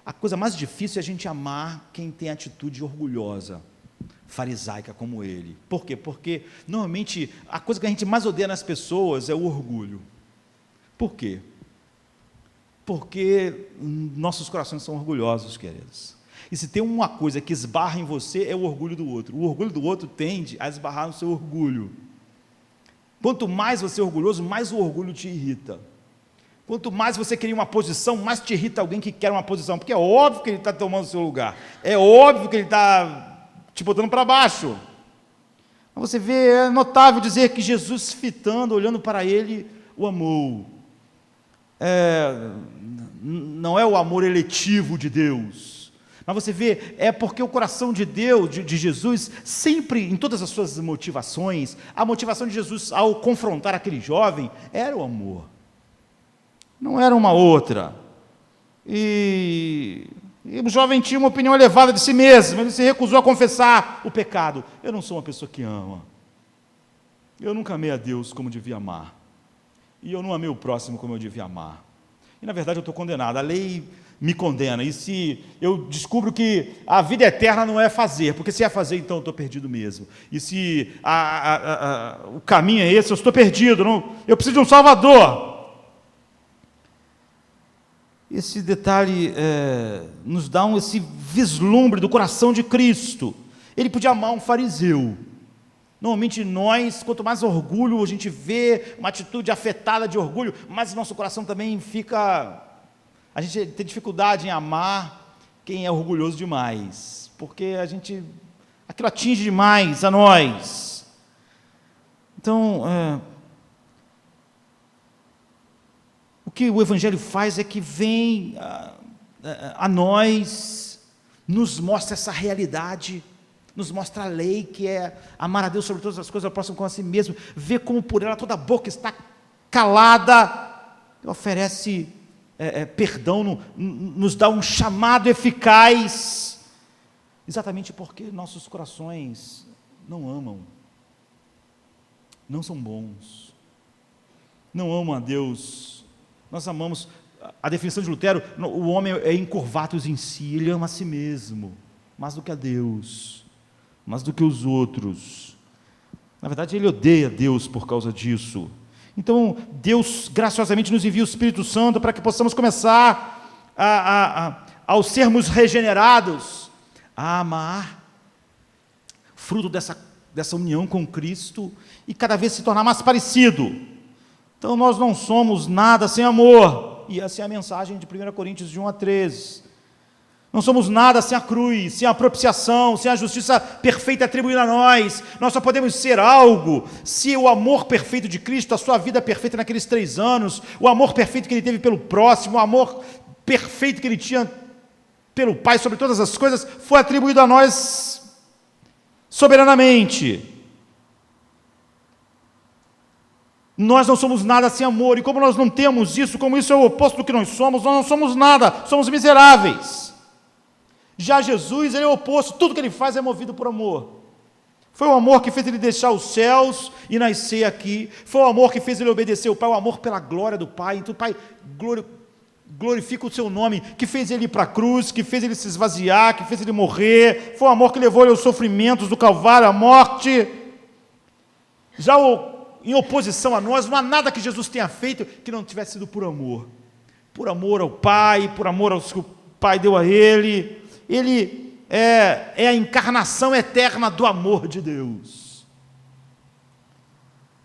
A coisa mais difícil é a gente amar quem tem atitude orgulhosa, farisaica como ele. Por quê? Porque, normalmente, a coisa que a gente mais odeia nas pessoas é o orgulho. Por quê? Porque nossos corações são orgulhosos, queridos. E se tem uma coisa que esbarra em você, é o orgulho do outro. O orgulho do outro tende a esbarrar no seu orgulho. Quanto mais você é orgulhoso, mais o orgulho te irrita. Quanto mais você queria uma posição, mais te irrita alguém que quer uma posição, porque é óbvio que ele está tomando o seu lugar, é óbvio que ele está te botando para baixo. Mas você vê, é notável dizer que Jesus, fitando, olhando para ele, o amou. Não é o amor eletivo de Deus, mas você vê, é porque o coração de Deus, de Jesus, sempre, em todas as suas motivações, a motivação de Jesus ao confrontar aquele jovem, era o amor, não era uma outra. E o jovem tinha uma opinião elevada de si mesmo, ele se recusou a confessar o pecado. Eu não sou uma pessoa que ama. Eu nunca amei a Deus como devia amar. E eu não amei o próximo como eu devia amar. E na verdade eu estou condenado, a lei me condena. E se eu descubro que a vida eterna não é fazer, porque se é fazer, então eu estou perdido mesmo. E se o caminho é esse, eu estou perdido, eu preciso de um Salvador. Esse detalhe nos dá esse vislumbre do coração de Cristo. Ele podia amar um fariseu. Normalmente nós, quanto mais orgulho a gente vê, uma atitude afetada de orgulho, mas nosso coração também fica... A gente tem dificuldade em amar quem é orgulhoso demais, porque aquilo atinge demais a nós. Então, o que o Evangelho faz é que vem a nós, nos mostra essa realidade, nos mostra a lei, que é amar a Deus sobre todas as coisas, ao próximo como a si mesmo, ver como por ela toda a boca está calada, oferece perdão, nos dá um chamado eficaz, exatamente porque nossos corações não amam, não são bons, não amam a Deus. Nós amamos, a definição de Lutero, o homem é incurvatus em si, ele ama a si mesmo, mais do que a Deus, mais do que os outros. Na verdade, ele odeia Deus por causa disso. Então, Deus graciosamente nos envia o Espírito Santo para que possamos começar, ao sermos regenerados, a amar, fruto dessa união com Cristo, e cada vez se tornar mais parecido. Então, nós não somos nada sem amor, e essa é a mensagem de 1 Coríntios de 1 a 13. Não somos nada sem a cruz, sem a propiciação, sem a justiça perfeita atribuída a nós. Nós só podemos ser algo se o amor perfeito de Cristo, a sua vida perfeita naqueles 3 anos, o amor perfeito que ele teve pelo próximo, o amor perfeito que ele tinha pelo Pai sobre todas as coisas, foi atribuído a nós soberanamente. Nós não somos nada sem amor, e como nós não temos isso, como isso é o oposto do que nós não somos nada, somos miseráveis. Já Jesus, ele é o oposto, tudo que ele faz é movido por amor. Foi o amor que fez ele deixar os céus e nascer aqui, foi o amor que fez ele obedecer ao Pai, o amor pela glória do Pai. Então, Pai, glorifica o seu nome, que fez ele ir para a cruz, que fez ele se esvaziar, que fez ele morrer, foi o amor que levou ele aos sofrimentos do Calvário, à morte. Já em oposição a nós, não há nada que Jesus tenha feito que não tivesse sido por amor ao Pai, por amor aos que o Pai deu a ele. Ele é a encarnação eterna do amor de Deus.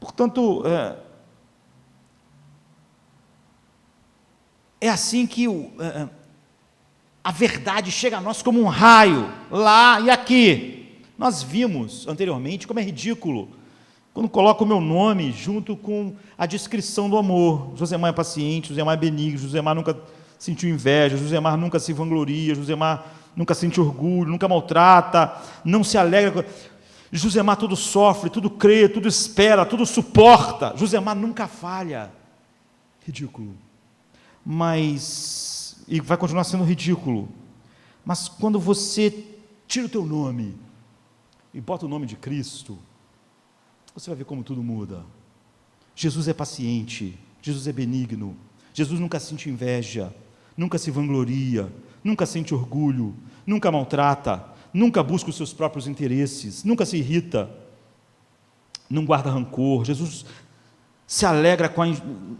Portanto, é assim que a verdade chega a nós como um raio, lá e aqui. Nós vimos anteriormente como é ridículo quando coloca o meu nome junto com a descrição do amor. Josemar é paciente, Josemar é benigno, Josemar nunca sentiu inveja, Josemar nunca se vangloria, Josemar nunca sente orgulho, nunca maltrata, não se alegra. Josemar tudo sofre, tudo crê, tudo espera, tudo suporta. Josemar nunca falha. Ridículo. E vai continuar sendo ridículo. Mas quando você tira o teu nome e bota o nome de Cristo, você vai ver como tudo muda. Jesus é paciente, Jesus é benigno, Jesus nunca sente inveja, nunca se vangloria, nunca sente orgulho, nunca maltrata, nunca busca os seus próprios interesses, nunca se irrita, não guarda rancor. Jesus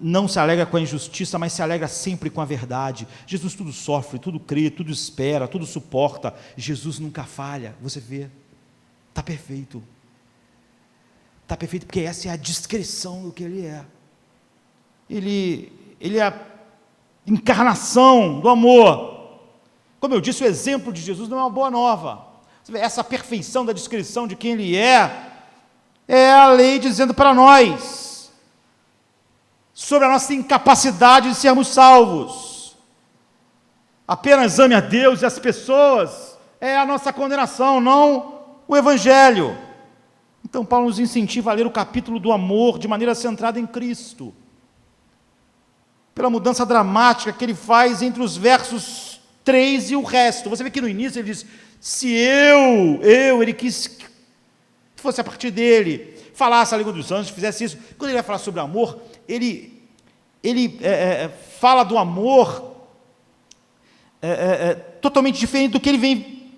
não se alegra com a injustiça, mas se alegra sempre com a verdade. Jesus tudo sofre, tudo crê, tudo espera, tudo suporta. Jesus nunca falha. Você vê, está perfeito. Está perfeito porque essa é a descrição do que ele é. Ele é a encarnação do amor. Como eu disse, o exemplo de Jesus não é uma boa nova. Você vê, essa perfeição da descrição de quem ele é a lei dizendo para nós sobre a nossa incapacidade de sermos salvos. Apenas ame a Deus e as pessoas é a nossa condenação, não o Evangelho. Então Paulo nos incentiva a ler o capítulo do amor de maneira centrada em Cristo. pela mudança dramática que ele faz entre os versos 3 e o resto. Você vê que no início ele diz, se ele quis que fosse a partir dele, falasse a língua dos anjos, fizesse isso. Quando ele vai falar sobre amor, ele fala do amor totalmente diferente do que ele vem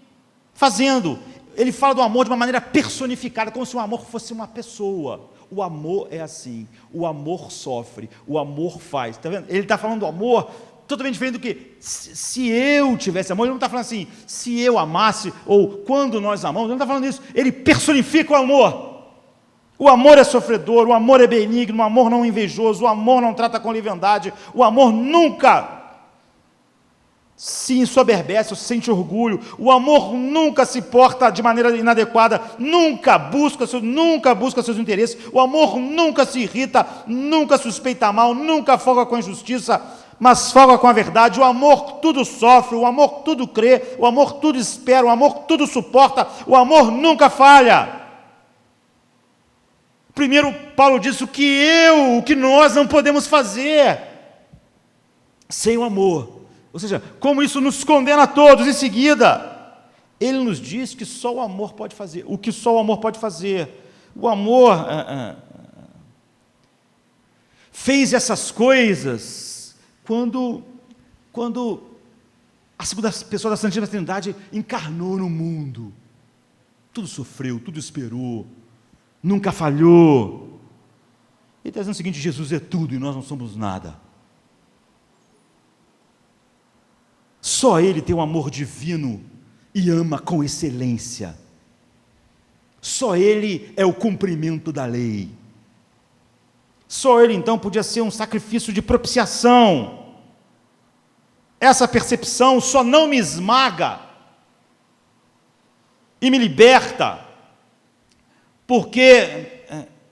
fazendo. Ele fala do amor de uma maneira personificada, como se o amor fosse uma pessoa. O amor é assim, o amor sofre, o amor faz. Está vendo? Ele está falando do amor totalmente diferente do que se eu tivesse amor. Ele não está falando assim, se eu amasse, ou quando nós amamos. Ele não está falando isso. Ele personifica o amor. O amor é sofredor, o amor é benigno, o amor não é invejoso, o amor não trata com leviandade, o amor nunca se ensoberbece ou se sente orgulho, o amor nunca se porta de maneira inadequada, nunca busca seus interesses, o amor nunca se irrita, nunca suspeita mal, nunca folga com a injustiça, mas folga com a verdade. O amor tudo sofre, o amor tudo crê, o amor tudo espera, o amor tudo suporta, o amor nunca falha. Primeiro, Paulo disse o que nós não podemos fazer sem o amor. Ou seja, como isso nos condena a todos. Em seguida, ele nos diz que só o amor pode fazer. O que só o amor pode fazer. O amor fez essas coisas quando a segunda pessoa da Santíssima Trindade encarnou no mundo. Tudo sofreu, tudo esperou, nunca falhou. Ele está dizendo o seguinte: Jesus é tudo e nós não somos nada. Só Ele tem um amor divino e ama com excelência. Só Ele é o cumprimento da lei. Só Ele, então, podia ser um sacrifício de propiciação. Essa percepção só não me esmaga e me liberta,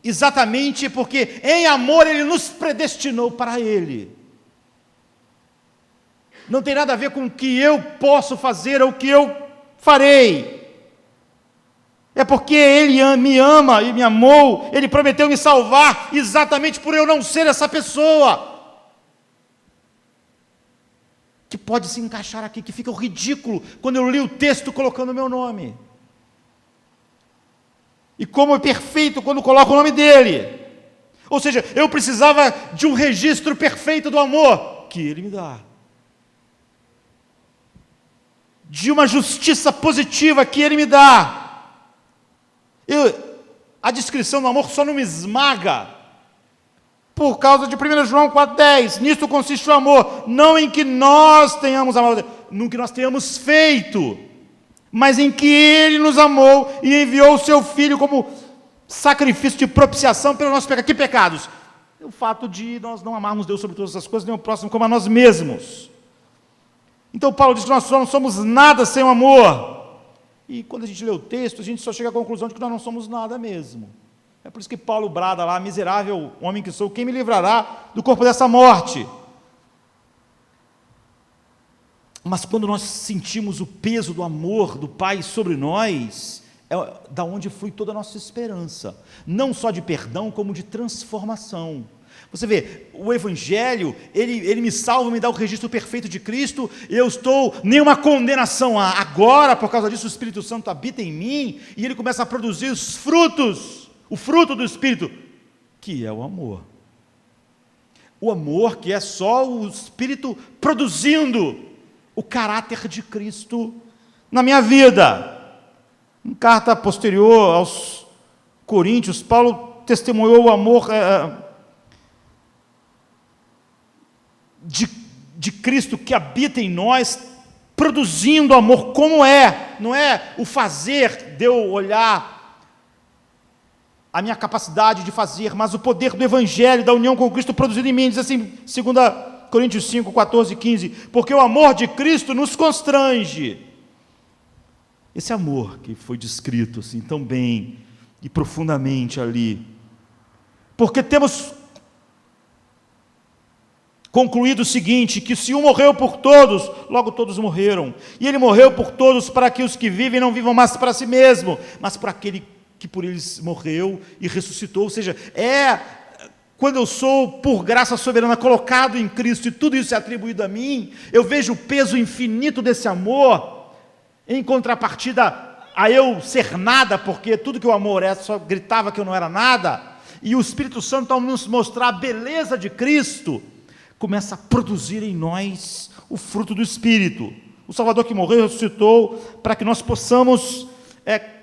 exatamente porque em amor Ele nos predestinou para Ele. Não tem nada a ver com o que eu posso fazer ou o que eu farei. É porque Ele me ama e me amou, Ele prometeu me salvar, exatamente por eu não ser essa pessoa que pode se encaixar aqui, que fica ridículo quando eu li o texto colocando o meu nome. E como é perfeito quando coloco o nome dele. Ou seja, eu precisava de um registro perfeito do amor que Ele me dá. De uma justiça positiva que Ele me dá. A descrição do amor só não me esmaga por causa de 1 João 4,10. Nisto consiste o amor, não em que nós tenhamos amado, no que nós tenhamos feito, mas em que Ele nos amou e enviou o Seu Filho como sacrifício de propiciação pelos nossos pecados. Que pecados? O fato de nós não amarmos Deus sobre todas as coisas, nem o próximo como a nós mesmos. Então Paulo diz que nós não somos nada sem o amor. E quando a gente lê o texto, a gente só chega à conclusão de que nós não somos nada mesmo. É por isso que Paulo brada lá: miserável homem que sou, quem me livrará do corpo dessa morte? Mas quando nós sentimos o peso do amor do Pai sobre nós, é da onde flui toda a nossa esperança, não só de perdão, como de transformação. Você vê, o Evangelho, ele me salva, me dá o registro perfeito de Cristo, eu estou nenhuma condenação. Agora, por causa disso, o Espírito Santo habita em mim, e ele começa a produzir os frutos, o fruto do Espírito, que é o amor. O amor que é só o Espírito produzindo o caráter de Cristo na minha vida. Em carta posterior aos Coríntios, Paulo testemunhou o amor de Cristo que habita em nós, produzindo amor, como não é o fazer de eu olhar a minha capacidade de fazer, mas o poder do Evangelho, da união com Cristo produzido em mim. Diz assim, 2 Coríntios 5, 14 e 15, porque o amor de Cristo nos constrange. Esse amor que foi descrito assim tão bem e profundamente ali, porque temos concluído o seguinte, que se um morreu por todos, logo todos morreram, e Ele morreu por todos para que os que vivem não vivam mais para si mesmo, mas para aquele que por eles morreu e ressuscitou. Ou seja, quando eu sou, por graça soberana, colocado em Cristo e tudo isso é atribuído a mim, eu vejo o peso infinito desse amor, em contrapartida a eu ser nada, porque tudo que o amor é, só gritava que eu não era nada, e o Espírito Santo, ao nos mostrar a beleza de Cristo, começa a produzir em nós o fruto do Espírito. O Salvador que morreu e ressuscitou para que nós possamos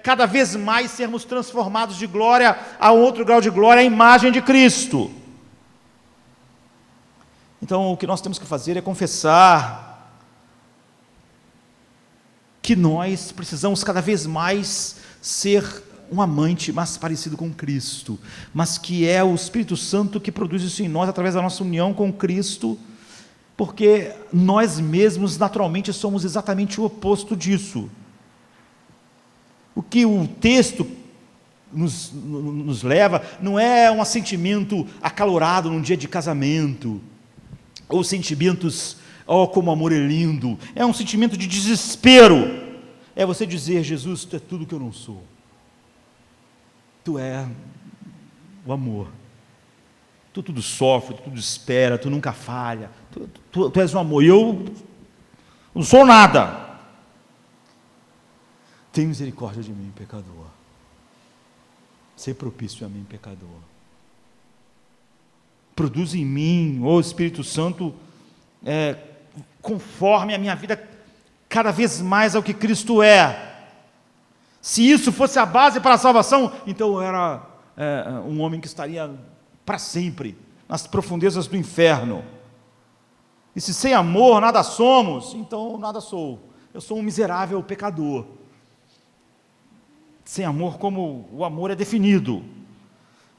cada vez mais sermos transformados de glória a outro grau de glória, a imagem de Cristo. Então o que nós temos que fazer é confessar que nós precisamos cada vez mais ser um amante mais parecido com Cristo, mas que é o Espírito Santo que produz isso em nós através da nossa união com Cristo, porque nós mesmos naturalmente somos exatamente o oposto disso. O que o texto nos leva não é um sentimento acalorado num dia de casamento, ou sentimentos, como amor é lindo, é um sentimento de desespero, é você dizer: Jesus, tu é tudo que eu não sou, tu é o amor, tu tudo sofre, tu tudo espera, tu nunca falha, tu és o amor, e eu não sou nada. Tem misericórdia de mim, pecador. Ser propício a mim, pecador. Produz em mim, ó Espírito Santo, conforme a minha vida cada vez mais ao que Cristo é. Se isso fosse a base para a salvação, então eu era um homem que estaria para sempre nas profundezas do inferno. E se sem amor nada somos, então nada sou. Eu sou um miserável pecador. Sem amor, como o amor é definido,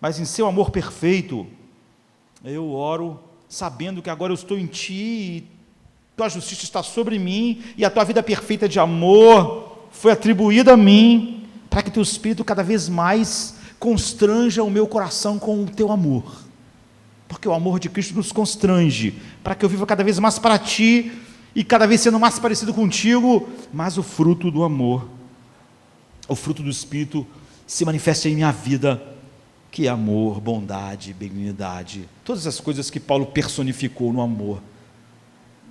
mas em seu amor perfeito, eu oro sabendo que agora eu estou em Ti, e Tua justiça está sobre mim, e a Tua vida perfeita de amor foi atribuída a mim, para que Teu Espírito cada vez mais constranja o meu coração com o Teu amor, porque o amor de Cristo nos constrange, para que eu viva cada vez mais para Ti, e cada vez sendo mais parecido contigo, mas o fruto do amor, o fruto do Espírito se manifesta em minha vida, que é amor, bondade, benignidade, todas as coisas que Paulo personificou no amor,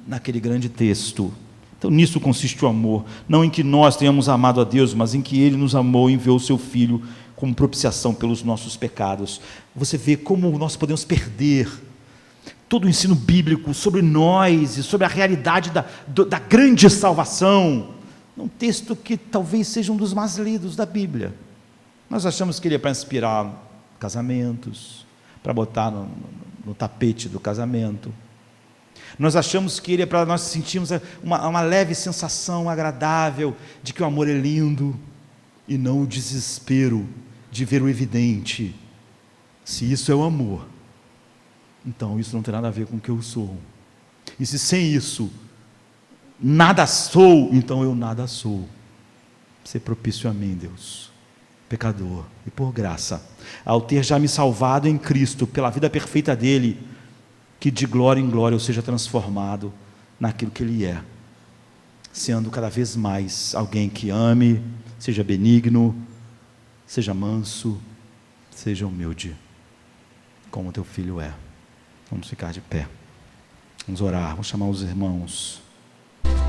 naquele grande texto. Então nisso consiste o amor, não em que nós tenhamos amado a Deus, mas em que Ele nos amou e enviou o Seu Filho como propiciação pelos nossos pecados. Você vê como nós podemos perder todo o ensino bíblico sobre nós e sobre a realidade da grande salvação, num texto que talvez seja um dos mais lidos da Bíblia. Nós achamos que ele é para inspirar casamentos, para botar no tapete do casamento. Nós achamos que ele é para nós sentirmos uma leve sensação agradável de que o amor é lindo, e não o desespero de ver o evidente. Se isso é o amor, então isso não tem nada a ver com o que eu sou. E se sem isso nada sou, então eu nada sou. Ser propício a mim, Deus, pecador, e por graça, ao ter já me salvado em Cristo, pela vida perfeita dele, que de glória em glória eu seja transformado naquilo que Ele é, sendo cada vez mais alguém que ame, seja benigno, seja manso, seja humilde, como Teu Filho é. Vamos ficar de pé, vamos orar, vamos chamar os irmãos.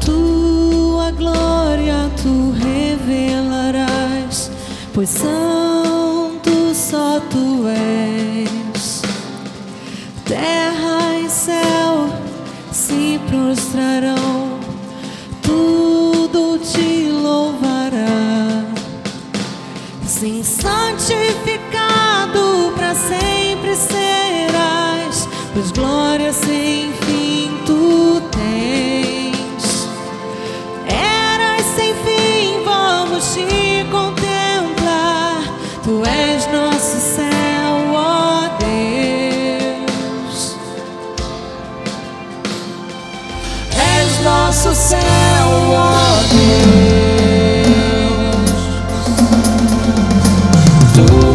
Tua glória Tu revelarás, pois santo só Tu és. Terra e céu se prostrarão, tudo Te louvará. Sim, santificado para sempre serás, pois glória sem fim Tu tens. Eras sem fim, vamos Te contemplar, Tu és nosso céu, ó Deus. És nosso céu, ó Deus. Tu